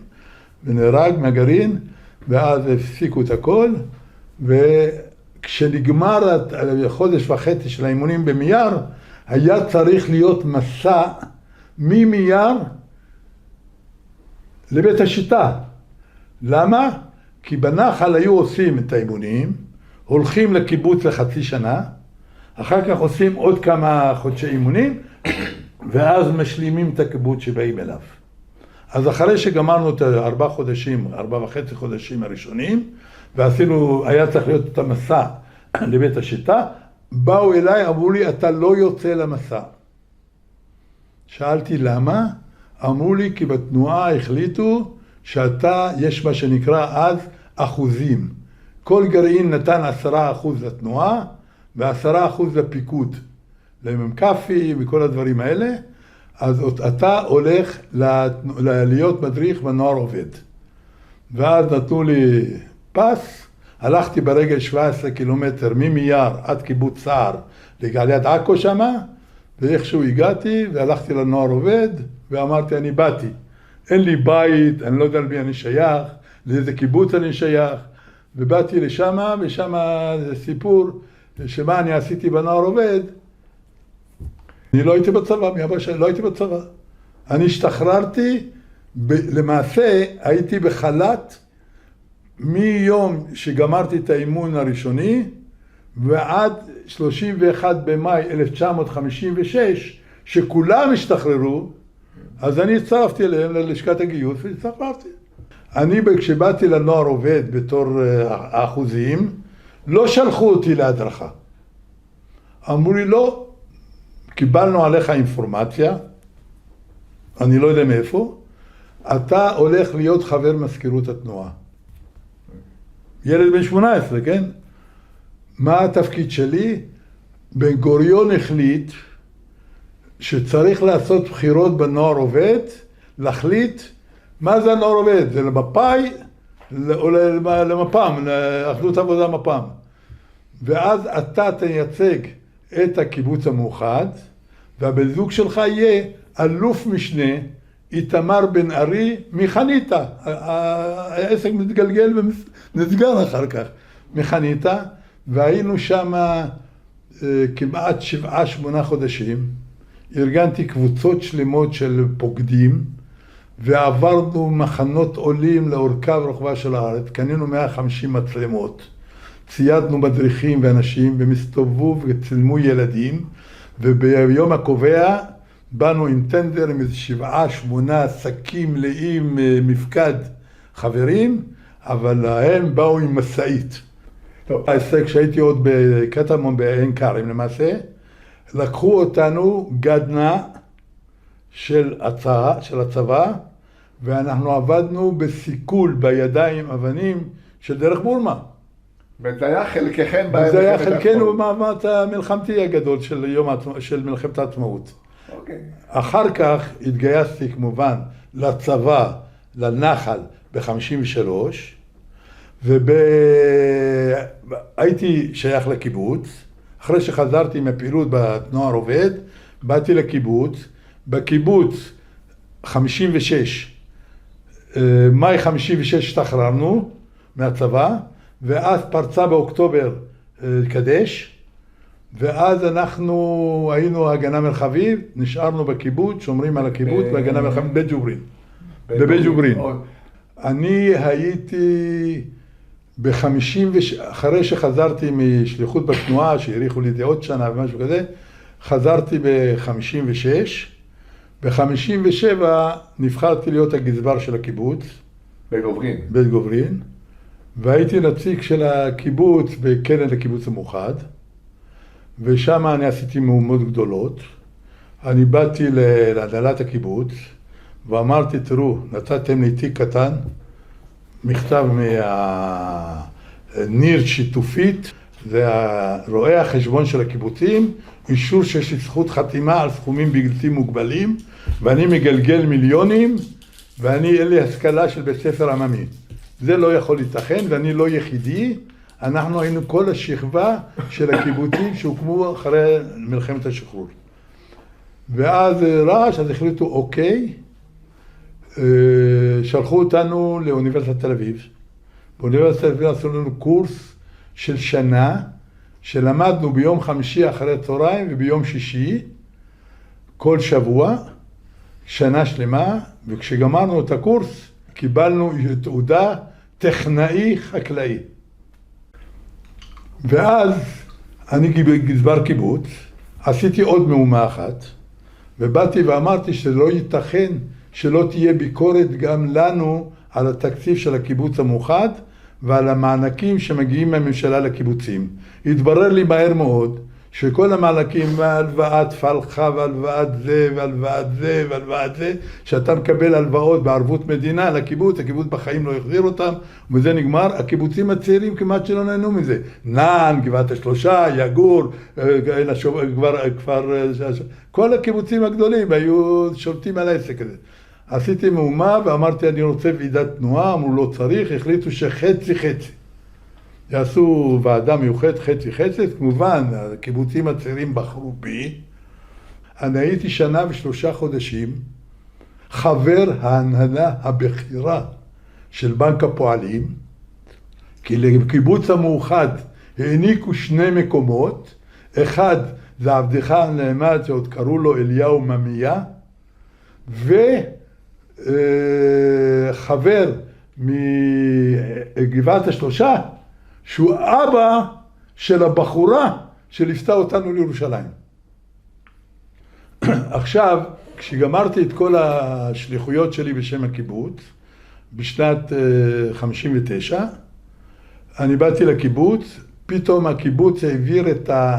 ונהרג מהגרעין, ואז הפסיקו את הכל, וכשנגמר חודש וחצי של האימונים במייר, היה צריך להיות מסע ממייר לבית השיטה. למה? כי בנחל היו עושים את האימונים, הולכים לקיבוץ לחצי שנה, אחר כך עושים עוד כמה חודשי אימונים, ואז משלימים את הקיבוץ שבאים אליו. אז אחרי שגמרנו את 4 חודשים, 4.5 חודשים הראשונים, ועשינו, היה צריך להיות את המסע לבית השיטה, באו אליי, אמרו לי, אתה לא יוצא למסע. שאלתי למה? אמרו לי, כי בתנועה החליטו שאתה, יש מה שנקרא אז אחוזים. כל גרעין נתן 10% לתנועה, ו10% לפיקוד, למ"כפי וכל הדברים האלה, אז אתה הולך להיות מדריך בנוער עובד. ואז נתנו לי פס, הלכתי ברגל 17 קילומטר ממייר עד קיבוץ סער ליד עכו שמה, ואיכשהו הגעתי והלכתי לנוער עובד, ואמרתי אני באתי. אין לי בית, אני לא יודע למי אני שייך, לאיזה קיבוץ אני שייך, ובאתי לשמה, ושמה זה סיפור שמה אני עשיתי בנוער עובד. אני לא הייתי בצבא, מאבא שלי לא הייתי בצבא. אני השתחררתי, למעשה הייתי בחל"ת מיום שגמרתי את האימון הראשוני, ועד 31 במאי 1956, שכולם השתחררו, אז אני הצטרפתי אליהם ללשכת הגיוס והצטרפתי. אני כשבאתי לנוער עובד בתור האחוזים, לא שלחו אותי להדרכה. אמרו לי לא, קיבלנו עליך אינפורמציה, אני לא יודע מאיפה, אתה הולך להיות חבר מזכירות התנועה. ילד בן 18, כן? מה התפקיד שלי? בן גוריון החליט שצריך לעשות בחירות בנוער עובד, להחליט מה זה הנוער עובד, זה למפא"י או למפ"ם, לאחדות עבודה מפ"ם. ואז אתה תייצג את הקיבוץ המאוחד, והבן זוג שלך יהיה אלוף משנה איתמר בן ארי מחניתה. העסק מתגלגל ונסגר אחר כך מחניתה, והיינו שם כמעט 7-8 חודשים. ארגנתי קבוצות שלמות של פוקדים, ועברנו מחנות עולים לאורכה ורוחבה של הארץ, קנינו 150 מצלמות, ציידנו מדריכים ואנשים, ומסתובבו וצילמו ילדים, וביום הקובע באנו עם טנדר עם איזה 7-8 שקים מלאים מפקד חברים, אבל הם באו עם מסעית. ההישג שהייתי עוד בקטמון בעין כרם למעשה, לקחו אותנו גדנ"ע של הצבא, ואנחנו עבדנו בסיכול בידיים אבנים של דרך בורמה. וזה היה חלקכם זה היה חלקנו במאמץ המלחמתי הגדול של מלחמת העצמאות. אחר כך התגייסתי כמובן לצבא, לנחל ב-53, והייתי שייך לקיבוץ. אחרי שחזרתי מהפעילות בנוער עובד, באתי לקיבוץ. בקיבוץ 56, מאי 56 השתחררנו מהצבא, ואז פרצה באוקטובר קדש, ואז אנחנו היינו הגנה מרחבית, נשארנו בקיבוץ, שומרים על הקיבוץ והגנה מרחבית בבית ג'וברין. בבית ג'וברין. אני הייתי אחרי שחזרתי משליחות בתנועה, שהאריכו לי את זה עוד שנה ומשהו כזה, חזרתי ב-56. ב-57 נבחרתי להיות הגזבר של הקיבוץ. בית גוברין. בית גוברין. והייתי נציג של הקיבוץ בקרן לקיבוץ המאוחד. ושם אני עשיתי מהומות גדולות. אני באתי להנהלת הקיבוץ ואמרתי, תראו, נתתם לי תיק קטן, מכתב מהניר שיתופית, זה רואה החשבון של הקיבוצים, אישור שיש לי זכות חתימה על סכומים בלתי מוגבלים, ואני מגלגל מיליונים, ואני אין לי השכלה של בית ספר עממי. זה לא יכול להתכן, ואני לא יחידי, אנחנו היינו כל השכבה של הקיבוצים שהוקמו אחרי מלחמת השחרור. ואז רעש, אז החליטו אוקיי, שלחו אותנו לאוניברסיטת תל אביב. באוניברסיטת תל אביב עשו לנו קורס של שנה, שלמדנו ביום חמישי אחרי הצהריים וביום שישי, כל שבוע, שנה שלמה, וכשגמרנו את הקורס, קיבלנו תעודה טכנאי חקלאי. ואז אני גזבר קיבוץ, עשיתי עוד מהומה אחת, ובאתי ואמרתי שלא ייתכן שלא תהיה ביקורת גם לנו על התקציב של הקיבוץ המאוחד ועל המענקים שמגיעים מהממשלה לקיבוצים. התברר לי מהר מאוד שכל המענקים והלוואת פלחה והלוואת זה והלוואת זה והלוואת זה, שאתה מקבל הלוואות בערבות מדינה לקיבוץ, הקיבוץ בחיים לא יחזיר אותם, וזה נגמר. הקיבוצים הצעירים כמעט שלא נהנו מזה. נען, גבעת השלושה, יגור, כל הקיבוצים הגדולים היו שולטים על העסק הזה. עשיתי מהומה ואמרתי אני רוצה ועידת תנועה, אמרו לא צריך, החליטו שחצי חצי. יעשו ועדה מיוחדת חצי חצי, כמובן הקיבוצים הצעירים בחרו בי. אני הייתי שנה ו3 חודשים חבר ההנהלה הבכירה של בנק הפועלים, כי לקיבוץ המאוחד העניקו 2 מקומות, אחד זה עבדך הנעמד שעוד קראו לו אליהו ממיה, וחבר מגבעת השלושה, שהוא אבא של הבחורה שליוותה אותנו לירושלים. עכשיו, כשגמרתי את כל השליחויות שלי בשם הקיבוץ, בשנת 59, אני באתי לקיבוץ, פתאום הקיבוץ העביר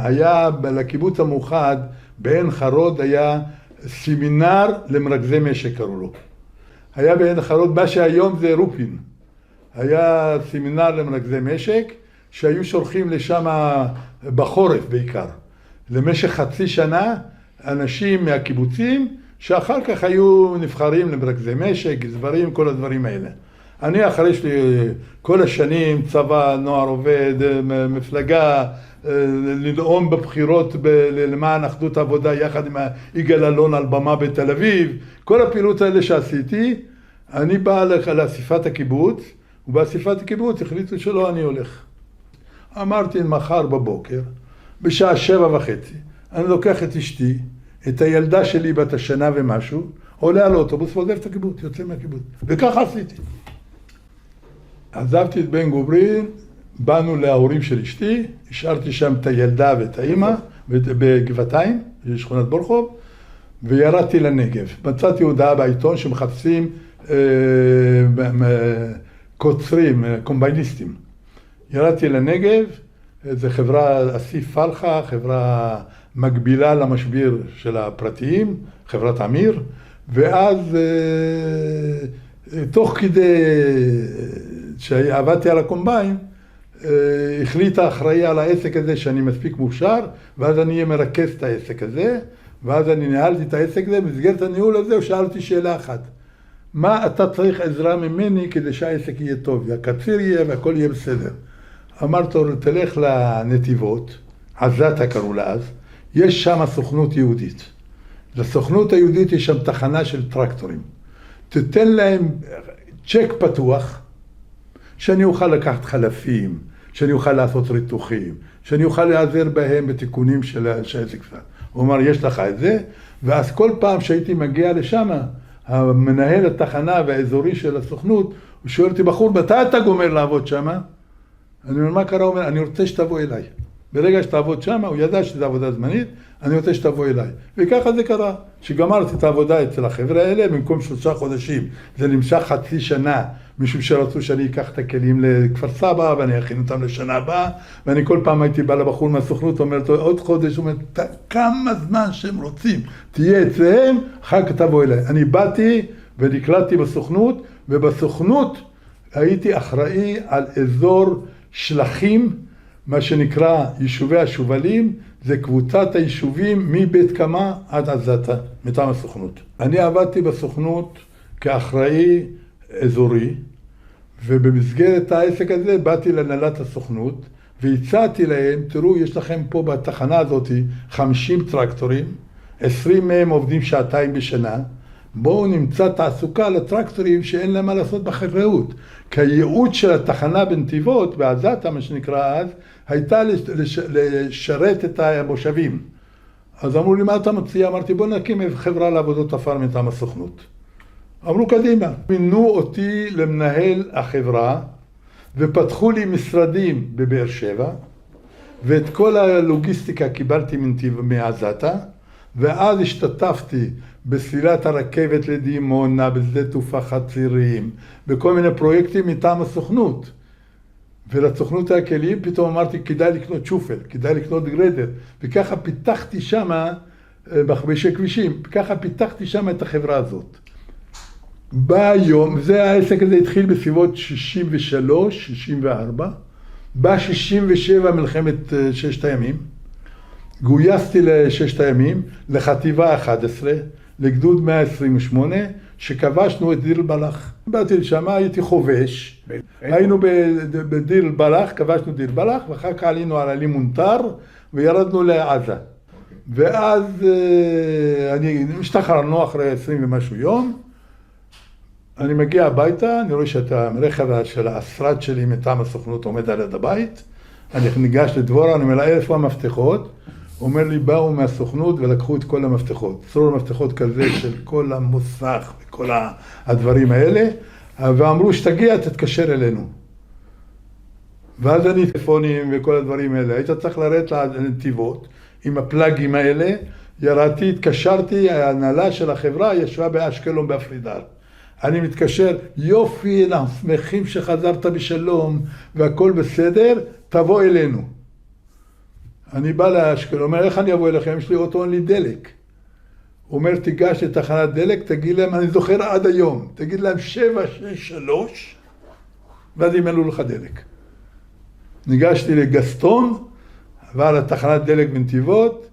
היה לקיבוץ המאוחד, בעין חרוד היה סמינר למרכזי משק קראו לו. היה בעין חרוד, מה שהיום זה רופין. היה סמינר למרכזי משק, שהיו שולחים לשם בחורף בעיקר. למשך חצי שנה, אנשים מהקיבוצים, שאחר כך היו נבחרים למרכזי משק, גזברים, כל הדברים האלה. אני אחרי שלי כל השנים, צבא, נוער עובד, מפלגה, לנאום בבחירות למען אחדות עבודה, יחד עם יגאל אלון על במה בתל אביב, כל הפעילות האלה שעשיתי, אני בא לאסיפת הקיבוץ, ובאסיפת הקיבוץ החליטו שלא אני הולך. אמרתי מחר בבוקר, בשעה 7:30, אני לוקח את אשתי, את הילדה שלי בת השנה ומשהו, עולה על אוטובוס ועוזב את הקיבוץ, יוצא מהקיבוץ. וככה עשיתי. עזבתי את בן גוברין, באנו להורים של אשתי, השארתי שם את הילדה ואת האמא, בגבעתיים, שכונת בורחוב, וירדתי לנגב. מצאתי הודעה בעיתון שמחפשים קוצרים, קומבייניסטים. ירדתי לנגב, זו חברה אסיף פלחה, חברה מקבילה למשביר של הפרטיים, חברת אמיר, ואז תוך כדי שעבדתי על הקומביין, החליט האחראי על העסק הזה שאני מספיק מוכשר, ואז אני אהיה מרכז את העסק הזה, ואז אני ניהלתי את העסק הזה, במסגרת הניהול הזה שאלתי שאלה אחת. מה אתה צריך עזרה ממני כדי שהעסק יהיה טוב, הקציר יהיה והכל יהיה בסדר. אמרתי לו, תלך לנתיבות, עזתה קראו לה אז, יש שם סוכנות יהודית. לסוכנות היהודית יש שם תחנה של טרקטורים. תתן להם צ'ק פתוח, שאני אוכל לקחת חלפים, שאני אוכל לעשות ריתוחים, שאני אוכל להיעזר בהם בתיקונים של העסק. הוא אמר, יש לך את זה, ואז כל פעם שהייתי מגיע לשם, המנהל התחנה והאזורי של הסוכנות, הוא שואל אותי, בחור, מתי אתה גומר לעבוד שם? אני אומר, מה קרה? הוא אומר, אני רוצה שתבוא אליי. ברגע שתעבוד שם, הוא ידע שזו עבודה זמנית, אני רוצה שתבוא אליי. וככה זה קרה, שגמרתי את העבודה אצל החבר'ה האלה, במקום 3 חודשים. זה נמשך חצי שנה, משום שרצו שאני אקח את הכלים לכפר סבא, ואני אכין אותם לשנה הבאה, ואני כל פעם הייתי בא לבחור מהסוכנות, אומרת לו, עוד חודש, הוא אומר, כמה זמן שהם רוצים, תהיה אצלם, אחר כך תבוא אליי. אני באתי ונקלטתי בסוכנות, ובסוכנות הייתי אחראי על אזור שלחים, מה שנקרא יישובי השובלים, זה קבוצת היישובים מבית קמה עד עזתה, מטעם הסוכנות. אני עבדתי בסוכנות כאחראי אזורי, ובמסגרת העסק הזה באתי להנהלת הסוכנות, והצעתי להם, תראו, יש לכם פה בתחנה הזאת 50 טרקטורים, 20 מהם עובדים 2 שעתיים בשנה, בואו נמצא תעסוקה לטרקטורים שאין להם מה לעשות בחקלאות. כי הייעוד של התחנה בנתיבות, בעזתה, מה שנקרא אז, הייתה לשרת את המושבים. אז אמרו לי, מה אתה מציע? אמרתי, בוא נקים חברה לעבודות עפר מטעם הסוכנות. אמרו, קדימה. מינו אותי למנהל החברה, ופתחו לי משרדים בבאר שבע, ואת כל הלוגיסטיקה קיבלתי מעזתה, ואז השתתפתי בסלילת הרכבת לדימונה, בשדה תעופה חצירים, בכל מיני פרויקטים מטעם הסוכנות. ולסוכנות הכלים פתאום אמרתי, כדאי לקנות שופל, כדאי לקנות גרדר, וככה פיתחתי שם מכבשי כבישים, וככה פיתחתי שם את החברה הזאת. ביום, זה העסק הזה התחיל בסביבות 63, 64, ב-67 מלחמת 6 הימים, גויסתי ל6 הימים, לחטיבה 11, לגדוד 128, שכבשנו את דיר אל-בלח. באתי לשם, הייתי חובש, היינו בדיר אל-בלח, כבשנו דיר אל-בלח, ואחר כך עלינו על עלי מונטר, וירדנו לעזה. ואז השתחררנו אחרי 20 ומשהו יום, אני מגיע הביתה, אני רואה שאת הרכב של האסרד שלי מטעם הסוכנות עומד על יד הבית, אני ניגש לדבורה, אני אומר לה, איפה המפתחות? הוא אומר לי, באו מהסוכנות ולקחו את כל המפתחות. צרור המפתחות כזה של כל המוסך וכל הדברים האלה, ואמרו, שתגיע, תתקשר אלינו. ואז אני טלפונים וכל הדברים האלה. היית צריך לרדת לנתיבות עם הפלאגים האלה, ירדתי, התקשרתי, ההנהלה של החברה ישבה באשקלון באפרידר. אני מתקשר, יופי, אנחנו שמחים שחזרת בשלום והכל בסדר, תבוא אלינו. אני בא לאשקלון, אומר, איך אני אבוא אליכם? יש לי אוטו, אין לי דלק. הוא אומר, תיגש לתחנת דלק, תגיד להם, אני זוכר עד היום, תגיד להם 763, ואז ימלאו לך דלק. ניגשתי לגסטון, עבר לתחנת דלק בנתיבות,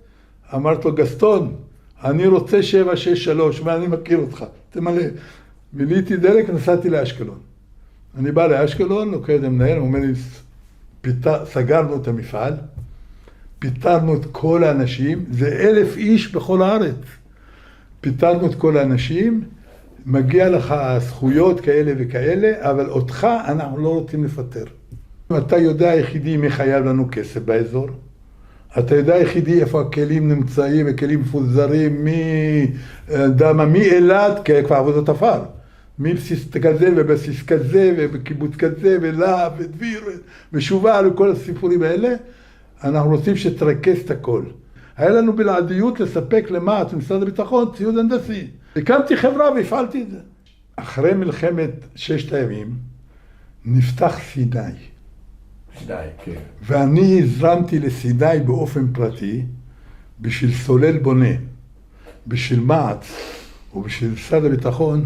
אמרתי לו, גסטון, אני רוצה 763, ואני מכיר אותך, תמלא. מילאתי דלק, נסעתי לאשקלון. אני בא לאשקלון, לוקח למנהל, הוא אומר לי, סגרנו את המפעל, פיתרנו את כל האנשים, זה 1,000 איש בכל הארץ. פיתרנו את כל האנשים, מגיע לך זכויות כאלה וכאלה, אבל אותך אנחנו לא רוצים לפטר. אתה יודע היחידי מי חייב לנו כסף באזור, אתה יודע היחידי איפה הכלים נמצאים, הכלים מפוזרים, מאילת, כבר עבודות עפר, מבסיס כזה ובסיס כזה ובקיבוץ כזה ולהב ודביר ושובל וכל הסיפורים האלה, אנחנו רוצים שתרכז את הכל. היה לנו בלעדיות לספק למעט משרד הביטחון ציוד הנדסי. הקמתי חברה והפעלתי את זה. אחרי מלחמת 6 הימים נפתח סיני. סיני, כן. ואני הזרמתי לסיני באופן פרטי בשביל סולל בונה, בשביל מעץ ובשביל משרד הביטחון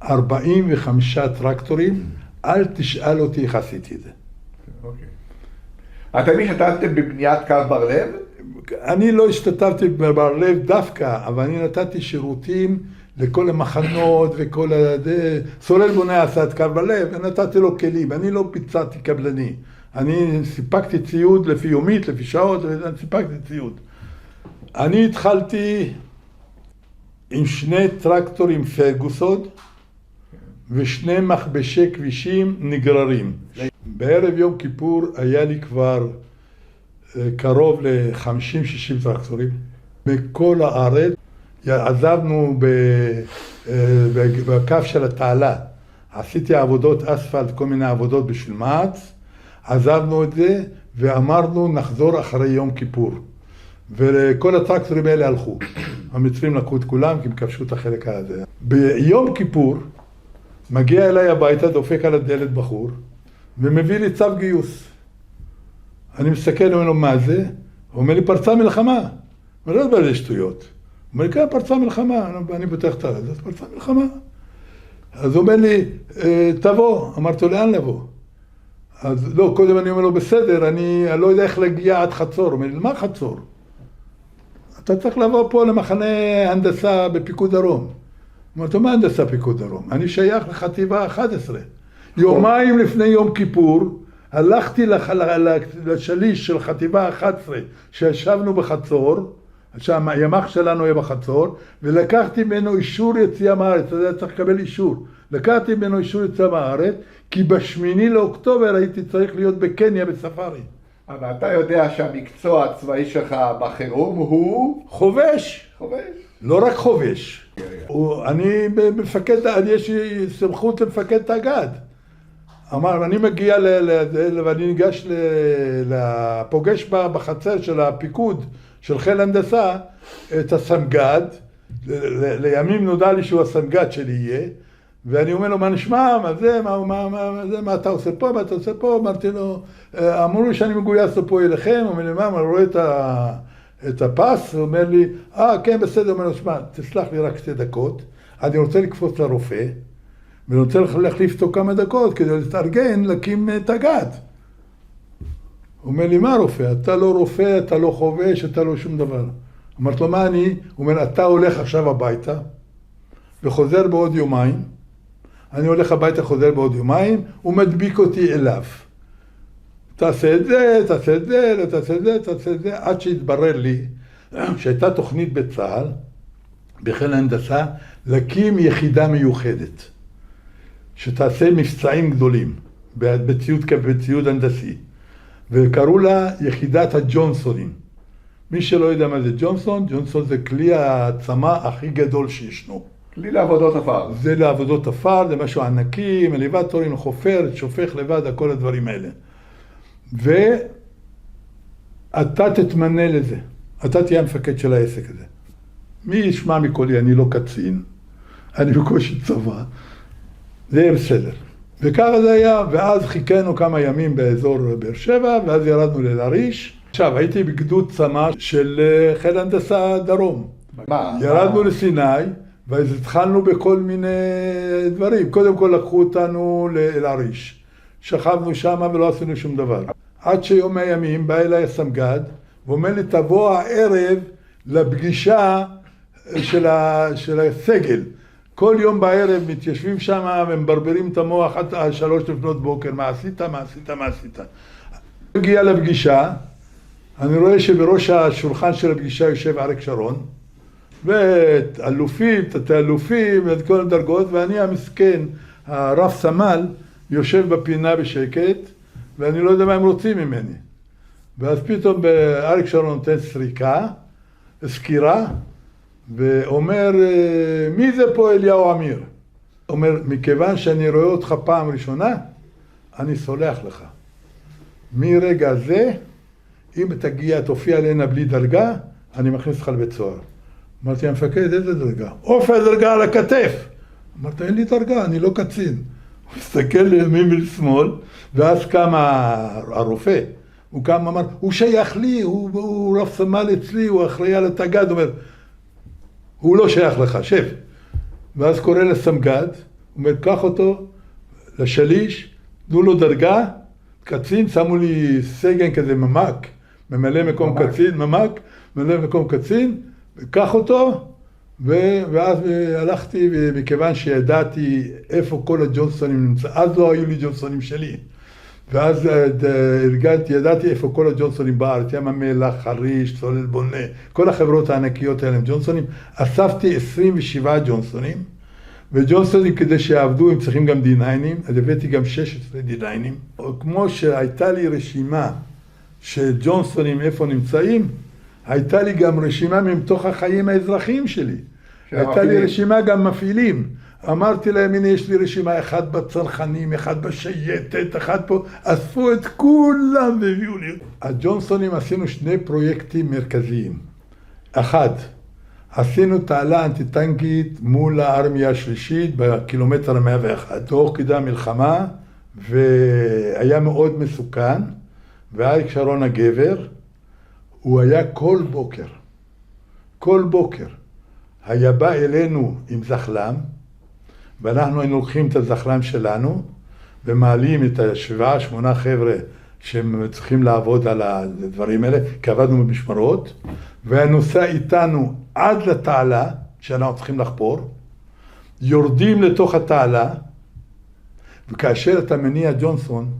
45 טרקטורים. אל תשאל אותי איך עשיתי את זה. אוקיי. אתם השתתפתם בבניית קו בר לב? אני לא השתתפתי בבר לב דווקא, אבל אני נתתי שירותים לכל המחנות וכל סולל בונה עשה את קו בר לב, ונתתי לו כלים. אני לא ביצעתי קבלני. אני סיפקתי ציוד לפי יומית, לפי שעות, סיפקתי ציוד. אני התחלתי עם 2 טרקטורים פרגוסון ו2 מכבשי כבישים נגררים. בערב יום כיפור היה לי כבר קרוב ל-50-60 טרקטורים מכל הארץ. עזבנו בקו של התעלה, עשיתי עבודות אספלט, כל מיני עבודות בשביל מע"צ, עזבנו את זה ואמרנו נחזור אחרי יום כיפור. וכל הטרקטורים האלה הלכו. המצרים לקחו את כולם כי הם כבשו את החלק הזה. ביום כיפור מגיע אליי הביתה, דופק על הדלת בחור, ומביא לי צו גיוס. אני מסתכל, אומר לו, מה זה? הוא אומר לי, פרצה מלחמה. אני לא יודע שטויות. הוא אומר לי, כן, פרצה מלחמה. אני פותח את הרדיו, אז פרצה מלחמה. אז הוא אומר לי, תבוא. אמרתי לו, לאן לבוא? אז לא, קודם אני אומר לו, בסדר, אני לא יודע איך להגיע עד חצור. הוא אומר לי, למה חצור? אתה צריך לבוא פה למחנה הנדסה בפיקוד דרום. אמרתי לו, מה הנדסה פיקוד דרום? אני שייך לחטיבה 11. יומיים לפני יום כיפור, הלכתי לשליש של חטיבה 11 שישבנו בחצור, שהימ"ח שלנו היה בחצור, ולקחתי ממנו אישור יציאה מהארץ, אתה יודע, צריך לקבל אישור. לקחתי ממנו אישור יציאה מהארץ, כי ב8 לאוקטובר הייתי צריך להיות בקניה בספארי. אבל אתה יודע שהמקצוע הצבאי שלך בחירום הוא... חובש. חובש. לא רק חובש. אני מפקד, יש לי סמכות למפקד תג"ד. אמר, אני מגיע ואני ניגש לפוגש בחצר של הפיקוד של חיל הנדסה את הסמג"ד, לימים נודע לי שהוא הסמג"ד שלי יהיה, ואני אומר לו, מה נשמע, מה זה, מה אתה עושה פה, מה אתה עושה פה? אמרתי לו, אמרו לי שאני מגויס פה אליכם, הוא אומר לי, מה, אני רואה את הפס, הוא אומר לי, כן, בסדר, הוא אומר לו, שמע, תסלח לי רק 2 דקות, אני רוצה לקפוץ לרופא, ואני רוצה להחליף אותו כמה דקות כדי להתארגן, להקים תג"ד. הוא אומר לי, מה רופא? אתה לא רופא, אתה לא חובש, אתה לא שום דבר. אמרתי לו, מה אני? הוא אומר, אתה הולך עכשיו הביתה, וחוזר בעוד יומיים. אני הולך הביתה, חוזר בעוד יומיים, הוא מדביק אותי אליו. תעשה את זה, תעשה את זה, לא תעשה את זה, תעשה את זה, עד שהתברר לי שהייתה תוכנית בצה"ל, בחיל ההנדסה, להקים יחידה מיוחדת. שתעשה מבצעים גדולים בציוד הנדסי, וקראו לה יחידת הג'ונסונים. מי שלא יודע מה זה ג'ונסון, ג'ונסון זה כלי העצמה הכי גדול שישנו. כלי לעבודות עפר. זה לעבודות עפר, זה משהו ענקי, עם אליבטורים, חופר, שופך לבד, כל הדברים האלה. ואתה תתמנה לזה, אתה תהיה המפקד של העסק הזה. מי ישמע מקולי, אני לא קצין, אני בקושי צבא. זה יהיה בסדר. וככה זה היה, ואז חיכינו כמה ימים באזור באר שבע, ואז ירדנו לאל-עריש. עכשיו, הייתי בגדוד צמ"ה של חיל הנדסה דרום. ירדנו לסיני, ואז התחלנו בכל מיני דברים. קודם כל לקחו אותנו לאל-עריש. שכבנו שם ולא עשינו שום דבר. עד שיום הימים בא אליי הסמג"ד, ואומר לי, תבוא הערב לפגישה של הסגל. כל יום בערב מתיישבים שם ומברברים את המוח עד 3 לפנות בוקר. מה עשית? מה עשית? מה עשית? הגיע לפגישה, אני רואה שבראש השולחן של הפגישה יושב אריק שרון, ואת אלופים, תתי-אלופים, ואת כל הדרגות, ואני המסכן, הרב סמל, יושב בפינה בשקט, ואני לא יודע מה הם רוצים ממני. ואז פתאום אריק שרון נותן סקירה, ואומר, מי זה פה אליהו אמיר? אומר, מכיוון שאני רואה אותך פעם ראשונה, אני סולח לך. מרגע זה, אם תגיע, תופיע עלינה בלי דרגה, אני מכניס לך לבית סוהר. אמרתי, המפקד, איזה דרגה? אופי דרגה על הכתף. אמרתי, אין לי דרגה, אני לא קצין. הוא הסתכל לימין ולשמאל, ואז קם הרופא. הוא קם, אמר, הוא שייך לי, הוא רב סמל אצלי, הוא אחראי על התג"ד. הוא אומר, הוא לא שייך לך, שב. ואז קורא לסמג"ד, הוא אומר, קח אותו לשליש, תנו לו דרגה, קצין, שמו לי סגן כזה ממ"ק, ממלא מקום קצין, ממ"ק, ממלא מקום קצין, קח אותו, ואז הלכתי, מכיוון שידעתי איפה כל הג'ונסונים נמצא, אז לא היו לי ג'ונסונים שלי. ואז ידעתי איפה כל הג'ונסונים בארץ, ים המלח, חריש, צולל בונה, כל החברות הענקיות האלה הם ג'ונסונים. אספתי 27 ג'ונסונים, וג'ונסונים כדי שיעבדו הם צריכים גם D9, אז הבאתי גם 16 D9. כמו שהייתה לי רשימה של ג'ונסונים איפה נמצאים, הייתה לי גם רשימה מתוך החיים האזרחיים שלי. הייתה לי רשימה גם מפעילים. אמרתי להם, הנה יש לי רשימה, אחד בצנחנים, אחד בשייטת, אחד פה, אספו את כולם והביאו לי. הג'ונסונים עשינו שני פרויקטים מרכזיים. אחד, עשינו תעלה אנטי-טנקית מול הארמיה השלישית בקילומטר 101. תוך כדי המלחמה, והיה מאוד מסוכן, ואריק שרון הגבר, הוא היה כל בוקר, היה בא אלינו עם זחלם, ואנחנו היינו לוקחים את הזחלם שלנו, ומעלים את 7-8 חבר'ה שהם צריכים לעבוד על הדברים האלה, כי עבדנו במשמרות, והנוסע איתנו עד לתעלה, שאנחנו צריכים לחפור, יורדים לתוך התעלה, וכאשר אתה מניע ג'ונסון,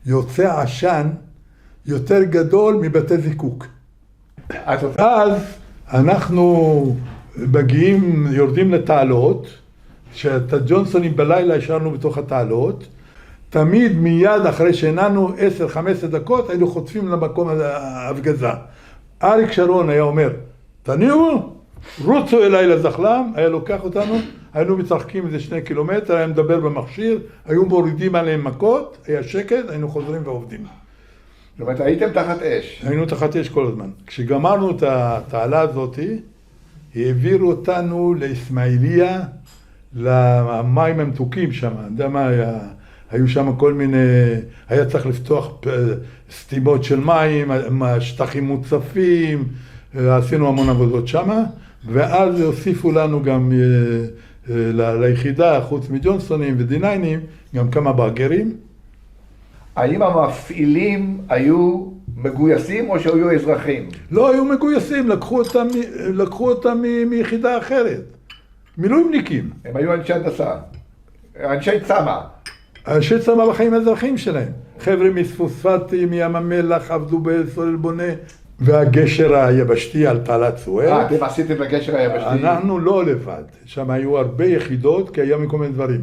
יוצא עשן יותר גדול מבתי זיקוק. אז אנחנו מגיעים, יורדים לתעלות, שאת הג'ונסונים בלילה השארנו בתוך התעלות, תמיד מיד אחרי שהנענו 10-15 דקות, היינו חוטפים למקום ההפגזה. אריק שרון היה אומר, תניעו, רוצו אליי לזחלם, היה לוקח אותנו, היינו מצחקים איזה 2 קילומטר, היה מדבר במכשיר, היו מורידים עליהם מכות, היה שקט, היינו חוזרים ועובדים. זאת אומרת, הייתם תחת אש. היינו תחת אש כל הזמן. כשגמרנו את התעלה הזאת, העבירו אותנו לאסמאעיליה, למים המתוקים שם. אני יודע מה היה? היו שם כל מיני, היה צריך לפתוח סתימות של מים, שטחים מוצפים, עשינו המון עבודות שם, ואז הוסיפו לנו גם ליחידה, חוץ מג'ונסונים ודיניינים, גם כמה ברגרים. האם המפעילים היו מגויסים או שהיו אזרחים? לא היו מגויסים, לקחו אותם מיחידה אחרת. מילואימניקים. הם היו אנשי הנדסה, אנשי צמא. אנשי צמא בחיים האזרחיים שלהם. חבר'ה מספוספטים, ים המלח, עבדו בסולל בונה, והגשר היבשתי על תעלת סואץ. אתם עשיתם בגשר היבשתי? אנחנו לא לבד. שם היו הרבה יחידות, כי היה מכל מיני דברים.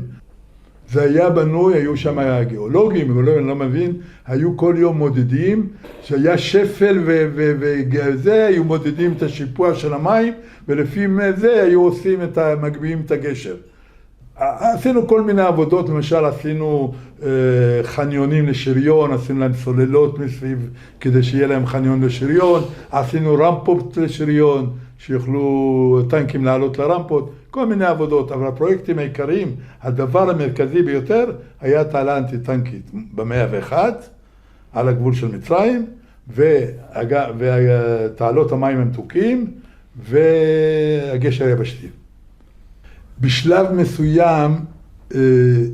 זה היה בנוי, היו שם גיאולוגים, אני לא מבין, היו כל יום מודדים, שהיה שפל וזה, היו מודדים את השיפוע של המים, ולפי זה היו עושים מגביהים את הגשר. עשינו כל מיני עבודות, למשל עשינו חניונים לשריון, עשינו להם סוללות מסביב כדי שיהיה להם חניון לשריון, עשינו רמפות לשריון, שיוכלו טנקים לעלות לרמפות, כל מיני עבודות, אבל הפרויקטים העיקריים, הדבר המרכזי ביותר היה תעלה אנטי-טנקית ב-101, על הגבול של מצרים, ותעלות המים המתוקים, והגשר היבשתי. בשלב מסוים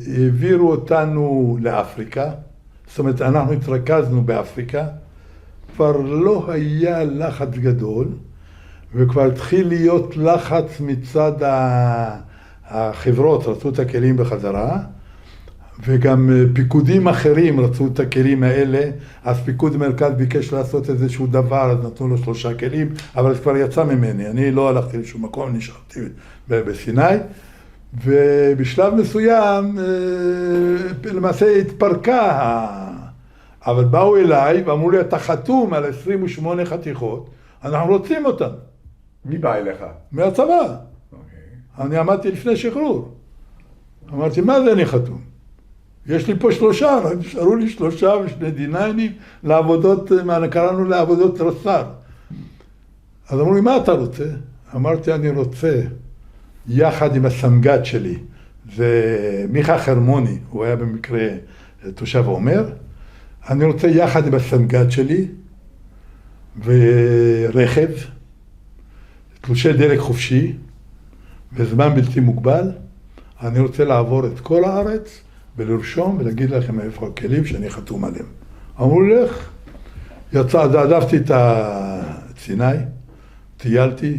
העבירו אותנו לאפריקה, זאת אומרת אנחנו התרכזנו באפריקה, כבר לא היה לחץ גדול, וכבר התחיל להיות לחץ מצד החברות, רצו את הכלים בחזרה, וגם פיקודים אחרים רצו את הכלים האלה, אז פיקוד מרכז ביקש לעשות איזשהו דבר, אז נתנו לו 3 כלים, אבל זה כבר יצא ממני, אני לא הלכתי לשום מקום, נשארתי בסיני, ובשלב מסוים למעשה התפרקה, אבל באו אליי ואמרו לי, אתה חתום על 28 חתיכות, אנחנו רוצים אותן. מי בא אליך? מהצבא. אני עמדתי לפני שחרור. אמרתי, מה זה אני חתום? יש לי פה 3, נשארו לי 3 ו2 דיניינים לעבודות, קראנו לעבודות רס"ר. אז אמרו לי, מה אתה רוצה? אמרתי, אני רוצה, יחד עם הסמג"ד שלי, זה מיכה חרמוני, הוא היה במקרה תושב עומר, אני רוצה יחד עם הסמג"ד שלי, ורכב, תלושי דלק חופשי, בזמן בלתי מוגבל, אני רוצה לעבור את כל הארץ, ולרשום ולהגיד לכם איפה הכלים שאני חתום עליהם. אמרו לי, לך, עזבתי את סיני, טיילתי,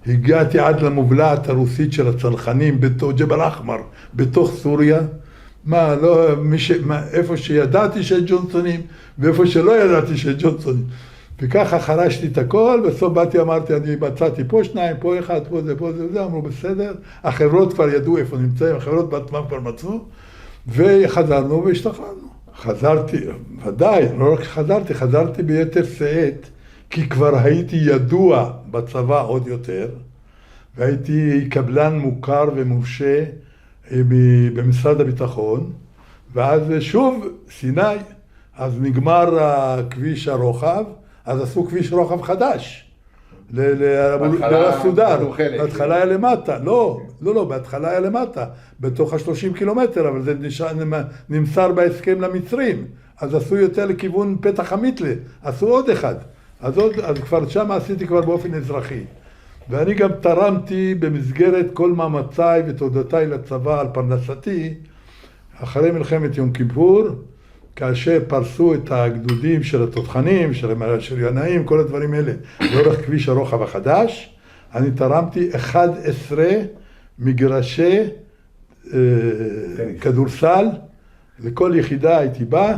הגעתי עד למובלעת הרוסית של הצנחנים, בתוך ג'בל אחמר, בתוך סוריה, איפה שידעתי שיש ג'ונסונים, ואיפה שלא ידעתי שיש ג'ונסונים. וככה חרשתי את הכל, בסוף באתי, אמרתי, אני מצאתי פה שניים, פה אחד, פה זה, פה זה, וזה, אמרו בסדר. החברות כבר ידעו איפה נמצאים, החברות בעצמם כבר מצאו, וחזרנו והשתחררנו. חזרתי, ודאי, לא רק שחזרתי, חזרתי ביתר שאת, כי כבר הייתי ידוע בצבא עוד יותר, והייתי קבלן מוכר ומורשה במשרד הביטחון, ואז שוב סיני, אז נגמר הכביש הרוחב, אז עשו כביש רוחב חדש. לסודר, בהתחלה היה למטה, לא, בהתחלה היה למטה, בתוך ה-30 קילומטר, אבל זה נמסר בהסכם למצרים, אז עשו יותר לכיוון פתח המיתלה, עשו עוד אחד, אז כבר שם עשיתי כבר באופן אזרחי. ואני גם תרמתי במסגרת כל מאמציי ותודותיי לצבא על פרנסתי, אחרי מלחמת יום כיפור, כאשר פרסו את הגדודים של התותחנים, של השריונאים, כל הדברים האלה, לאורך כביש הרוחב החדש, אני תרמתי 11 מגרשי כדורסל, לכל יחידה הייתי בא,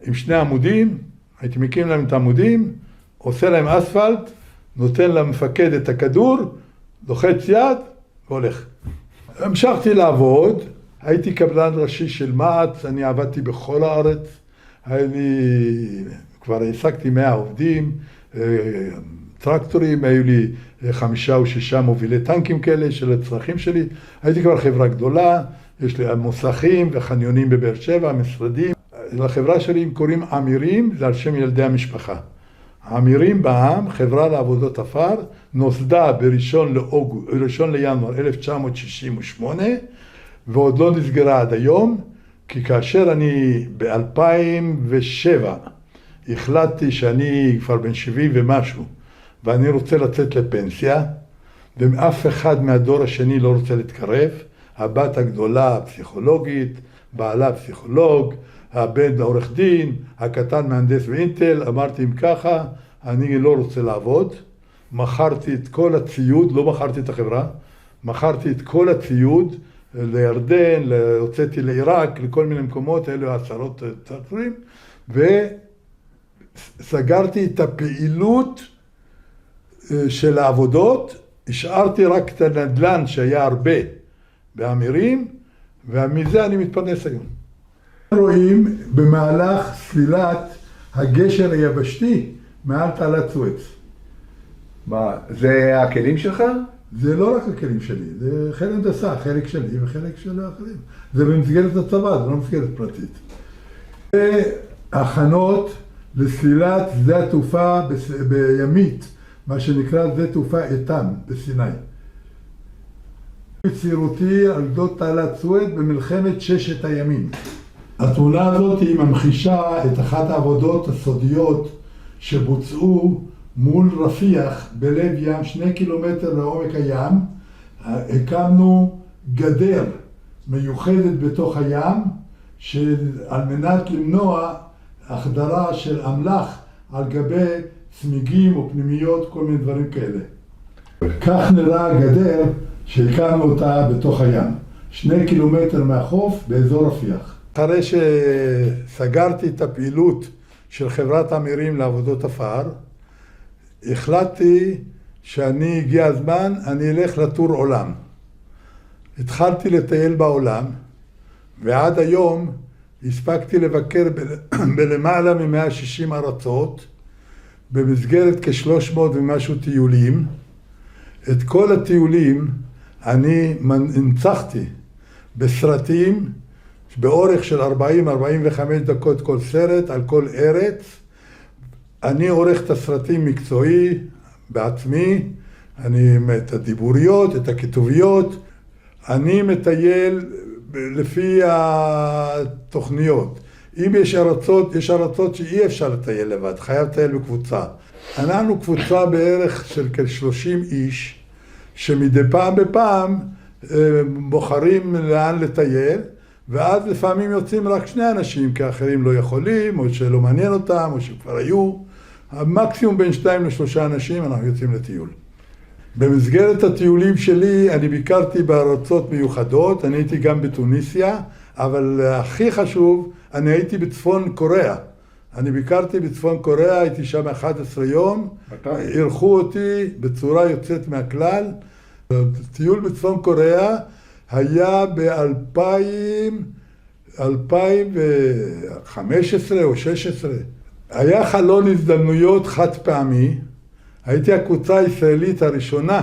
עם 2 עמודים, הייתי מקים להם את העמודים, עושה להם אספלט, נותן למפקד את הכדור, לוחץ יד, והולך. המשכתי הייתי קבלן ראשי של מע"צ, אני עבדתי בכל הארץ, כבר העסקתי 100 עובדים, טרקטורים, היו לי 5 או 6 מובילי טנקים כאלה של הצרכים שלי, הייתי כבר חברה גדולה, יש לי מוסכים וחניונים בבאר שבע, משרדים. לחברה שלי הם קוראים אמירים, זה על שם ילדי המשפחה. אמירים בע"מ, חברה לעבודות עפר, נוסדה ב-1 לינואר 1968, ועוד לא נסגרה עד היום, כי כאשר אני ב-2007 החלטתי שאני כבר בן 70 ומשהו, ואני רוצה לצאת לפנסיה, ואף אחד מהדור השני לא רוצה להתקרב, הבת הגדולה פסיכולוגית, בעלה פסיכולוג, הבן עורך דין, הקטן מהנדס באינטל, אמרתי אם ככה, אני לא רוצה לעבוד, מכרתי את כל הציוד, לא מכרתי את החברה, מכרתי את כל הציוד, לירדן, הוצאתי לעיראק, לכל מיני מקומות, אלו 10 טרקטורים, וסגרתי את הפעילות של העבודות, השארתי רק את הנדל"ן שהיה הרבה באמירים, ומזה אני מתפרנס היום. רואים במהלך סלילת הגשר היבשתי מעל תעלת סואץ. מה, זה הכלים שלך? זה לא רק הכלים שלי, זה חיל הנדסה, חלק שלי וחלק של האחרים. זה במסגרת הצבא, זה לא מסגרת פרטית. והכנות לסלילת שדה התעופה בימית, מה שנקרא שדה תעופה איתם בסיני. בצעירותי על גדות תעלת סואץ במלחמת 6 הימים. התמונה הזאת היא ממחישה את אחת העבודות הסודיות שבוצעו מול רפיח בלב ים, 2 קילומטר לעומק הים. הקמנו גדר מיוחדת בתוך הים על מנת למנוע החדרה של אמל"ח על גבי צמיגים או פנימיות, כל מיני דברים כאלה. כך נראה הגדר שהקמנו אותה בתוך הים, 2 קילומטר מהחוף באזור רפיח. אחרי שסגרתי את הפעילות של חברת אמירים לעבודות עפר, החלטתי שאני הגיע הזמן, אני אלך לטור עולם. התחלתי לטייל בעולם, ועד היום הספקתי לבקר בלמעלה מ-160 ארצות, במסגרת כ-300 ומשהו טיולים. את כל הטיולים אני הנצחתי בסרטים, באורך של 40-45 דקות כל סרט, על כל ארץ. אני עורך את הסרטים מקצועי בעצמי, אני את הדיבוריות, את הכתוביות, אני מטייל לפי התוכניות. אם יש ארצות שאי אפשר לטייל לבד, חייב לטייל בקבוצה. אנחנו קבוצה בערך של כ-30 איש, שמדי פעם בפעם בוחרים לאן לטייל, ואז לפעמים יוצאים רק 2 אנשים, כי האחרים לא יכולים, או שלא מעניין אותם, או שכבר היו. המקסימום בין 2 ל3 אנשים אנחנו יוצאים לטיול. במסגרת הטיולים שלי אני ביקרתי בארצות מיוחדות, אני הייתי גם בתוניסיה, אבל הכי חשוב, אני הייתי בצפון קוריאה. אני ביקרתי בצפון קוריאה, הייתי שם 11 יום. מתי? אירחו אותי בצורה יוצאת מהכלל. טיול בצפון קוריאה היה ב-2015 או 2016. היה חלון הזדמנויות חד פעמי. הייתי הקבוצה הישראלית הראשונה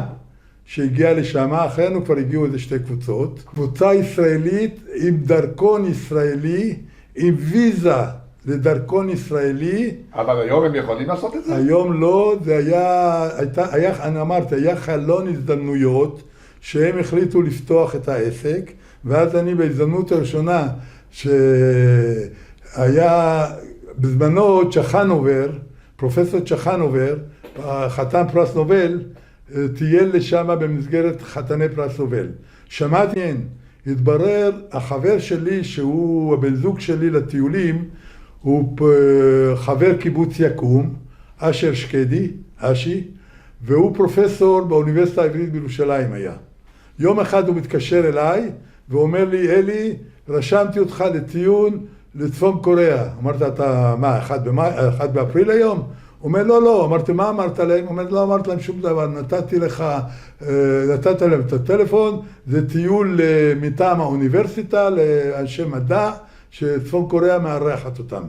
שהגיעה לשם, אחרינו כבר הגיעו איזה 2 קבוצות. קבוצה ישראלית עם דרכון ישראלי, עם ויזה לדרכון ישראלי. אבל היום הם יכולים לעשות את זה? היום לא, זה אני אמרתי, היה חלון הזדמנויות שהם החליטו לפתוח את העסק, ואז אני בהזדמנות הראשונה שהיה בזמנו צ'חנובר, פרופסור צ'חנובר, חתן פרס נובל, טייל לשם במסגרת חתני פרס נובל. שמעתי, התברר, החבר שלי שהוא הבן זוג שלי לטיולים, הוא חבר קיבוץ יקום, אשר שקדי, אשי, והוא פרופסור באוניברסיטה העברית בירושלים היה. יום אחד הוא מתקשר אליי ואומר לי, אלי, רשמתי אותך לטיול לצפון קוריאה. אמרת, אתה מה, 1 באפריל היום? הוא אומר, לא. אמרתי, מה אמרת להם? הוא אומר, לא אמרת להם שום דבר, נתת להם את הטלפון, זה טיול מטעם האוניברסיטה לאנשי מדע, שצפון קוריאה מארחת אותם.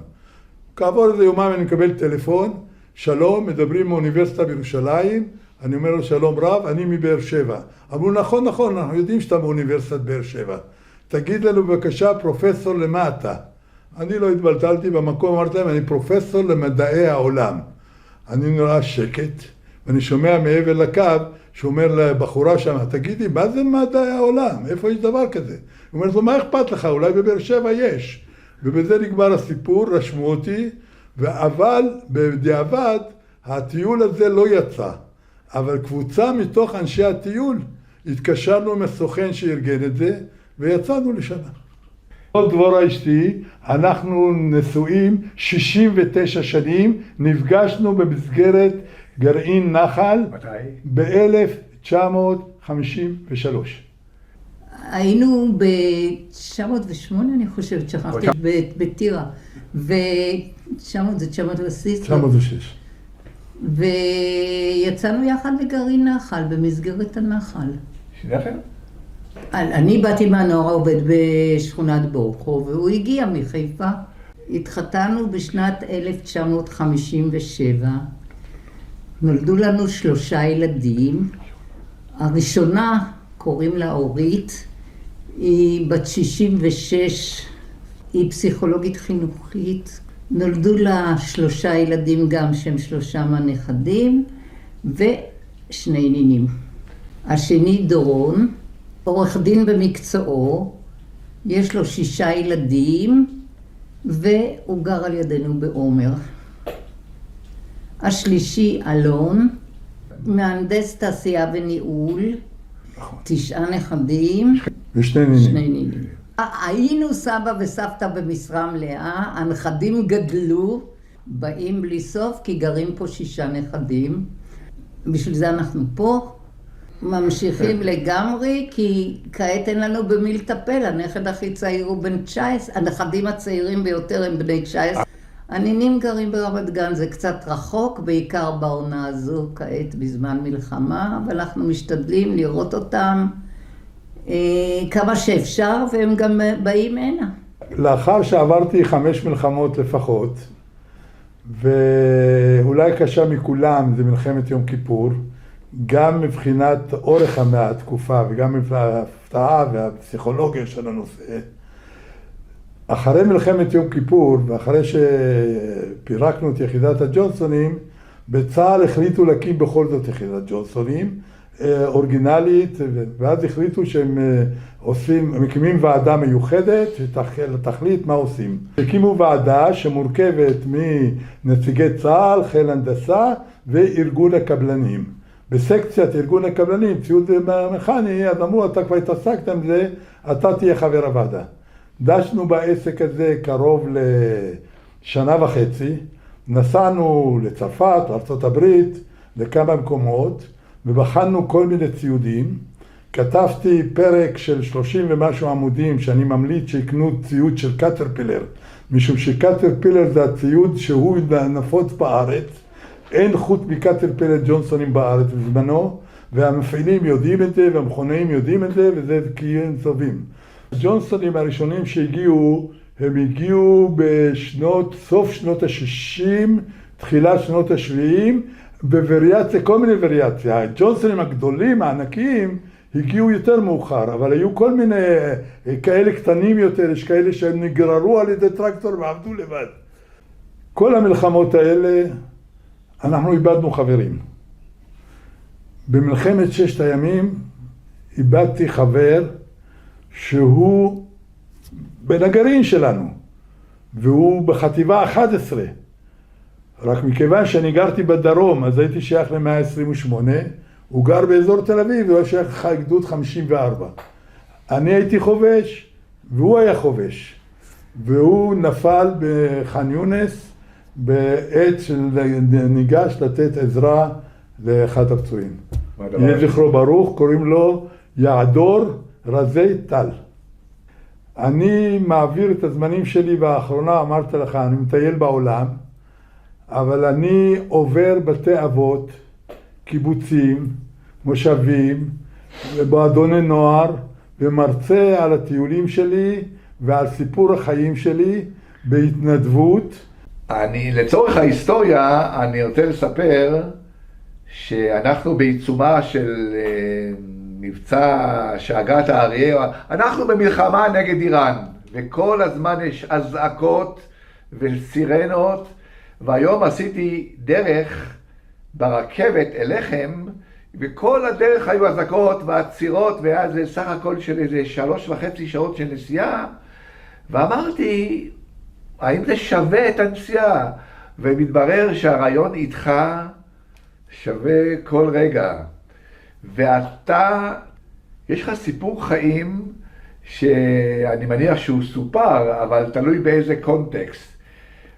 כעבור איזה יומיים אני מקבל טלפון, שלום, מדברים מאוניברסיטה בירושלים, אני אומר לו, שלום רב, אני מבאר שבע. אמרו, נכון, אנחנו יודעים שאתה מאוניברסיטת באר שבע. תגיד לנו בבקשה, פרופסור, למה אתה? אני לא התבלטלתי במקום, אמרתי להם, אני פרופסור למדעי העולם. אני נראה שקט, ואני שומע מעבר לקו, שאומר לבחורה שם, תגידי, מה זה מדעי העולם? איפה יש דבר כזה? הוא אומר לו, מה אכפת לך? אולי בבאר שבע יש. ובזה נגמר הסיפור, רשמו אותי, אבל בדיעבד, הטיול הזה לא יצא. אבל קבוצה מתוך אנשי הטיול, התקשרנו עם הסוכן שארגן את זה, ויצאנו לשם. דבורה אשתי, אנחנו נשואים 69 שנים, נפגשנו במסגרת גרעין נחל. מתי? ב-1953. היינו ב-908, אני חושבת, שכחתי, בטירה, ו-900 זה 906. 906. ויצאנו יחד לגרעין נחל, במסגרת הנחל. שניכם? אני באתי מהנוער העובד בשכונת בורחו, והוא הגיע מחיפה. התחתנו בשנת 1957. נולדו לנו 3 ילדים. הראשונה, קוראים לה אורית, היא בת 66, היא פסיכולוגית חינוכית. נולדו לה 3 ילדים גם שהם 3 מהנכדים, ו2 נינים. השני דורון, עורך דין במקצועו, יש לו 6 ילדים, והוא גר על ידינו בעומר. השלישי אלון, מהנדס תעשייה וניהול, 9 נכדים, ו2 נינים. היינו סבא וסבתא במשרה מלאה, הנכדים גדלו, באים בלי סוף, כי גרים פה 6 נכדים. בשביל זה אנחנו פה. ממשיכים לגמרי, כי כעת אין לנו במי לטפל. הנכד הכי צעיר הוא בן 19, הנכדים הצעירים ביותר הם בני 19. הנינים גרים ברמת גן, זה קצת רחוק, בעיקר בעונה הזו, כעת בזמן מלחמה, אבל אנחנו משתדלים לראות אותם כמה שאפשר, והם גם באים הנה. לאחר שעברתי 5 מלחמות לפחות, ואולי קשה מכולם, זה מלחמת יום כיפור, גם מבחינת אורך התקופה וגם מבחינת ההפתעה והפסיכולוגיה של הנושא. אחרי מלחמת יום כיפור ואחרי שפירקנו את יחידת הג'ונסונים, בצה"ל החליטו להקים בכל זאת יחידת ג'ונסונים, אורגינלית, ואז החליטו שהם מקימים ועדה מיוחדת שתחליט מה עושים. הקימו ועדה שמורכבת מנציגי צה"ל, חיל הנדסה וארגון הקבלנים. בסקציית ארגון הקבלנים, ציוד מכני, אז אמרו, אתה כבר התעסקת עם זה, אתה תהיה חבר הוועדה. דשנו בעסק הזה קרוב לשנה וחצי, נסענו לצרפת, לארצות הברית, לכמה מקומות, ובחנו כל מיני ציודים. כתבתי פרק של 30 ומשהו עמודים שאני ממליץ שיקנו ציוד של קטרפילר, משום שקטרפילר זה הציוד שהוא נפוץ בארץ, אין חוץ מקטרפילר ג'ונסונים בארץ בזמנו, והמפעילים יודעים את זה, והמכונאים יודעים את זה, וזה קיים טובים. הג'ונסונים הראשונים שהגיעו, הם הגיעו סוף שנות ה-60, תחילת שנות ה-70, בווריאציה, כל מיני וריאציה. הג'ונסונים הגדולים, הענקיים, הגיעו יותר מאוחר, אבל היו כל מיני כאלה קטנים יותר, יש כאלה שהם נגררו על ידי טרקטור ועבדו לבד. כל המלחמות האלה, אנחנו איבדנו חברים. במלחמת ששת הימים, איבדתי חבר שהוא בן הגרעין שלנו, והוא בחטיבה 11. רק מכיוון שאני גרתי בדרום, אז הייתי שייך ל-128, הוא גר באזור תל אביב, והוא שייך לגדוד 54. אני הייתי חובש, והוא היה חובש. והוא נפל בח'אן יונס, בעת שניגש לתת עזרה לאחד הפצועים. יהיה זכרו ברוך, קוראים לו יעדור רזי טל. אני מעביר את הזמנים שלי באחרונה, אמרתי לך, אני מטייל בעולם, אבל אני עובר בתי אבות, קיבוצים, מושבים, מועדוני נוער, ומרצה על הטיולים שלי ועל סיפור החיים שלי בהתנדבות. לצורך ההיסטוריה, אני רוצה לספר שאנחנו בעיצומה של מבצע שאגת האריה, אנחנו במלחמה נגד איראן, וכל הזמן יש אזעקות וסירנות, והיום עשיתי דרך ברכבת אליכם, וכל הדרך היו אזעקות ועצירות, והיה זה סך הכל של איזה 3.5 שעות של נסיעה, ואמרתי, האם זה שווה את הנסיעה? ומתברר שהרעיון איתך שווה כל רגע. ואתה, יש לך סיפור חיים שאני מניח שהוא סופר, אבל תלוי באיזה קונטקסט.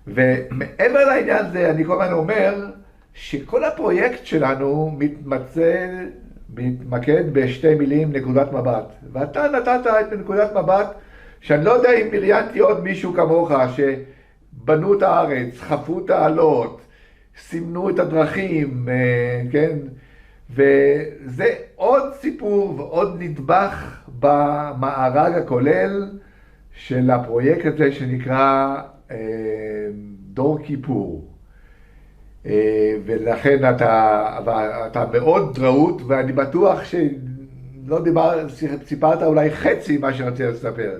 ומעבר לעניין זה, אני כל הזמן אומר שכל הפרויקט שלנו מתמקד בשתי מילים, נקודת מבט. ואתה נתת את נקודת מבט, שאני לא יודע אם ראיינתי עוד מישהו כמוך, שבנו את הארץ, חפרו את העלות, סימנו את הדרכים, כן? וזה עוד סיפור ועוד נדבך במארג הכולל של הפרויקט הזה שנקרא דור כיפור. ולכן אתה מאוד רהוט, ואני בטוח שלא סיפרת אולי חצי מה שרציתי לספר.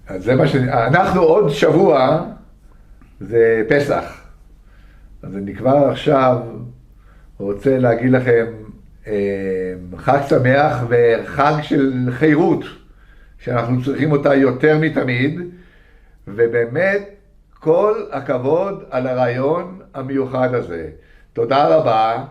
אז זה מה אנחנו עוד שבוע, זה פסח. אז אני כבר עכשיו רוצה להגיד לכם חג שמח וחג של חירות, שאנחנו צריכים אותה יותר מתמיד, ובאמת כל הכבוד על הרעיון המיוחד הזה. תודה רבה.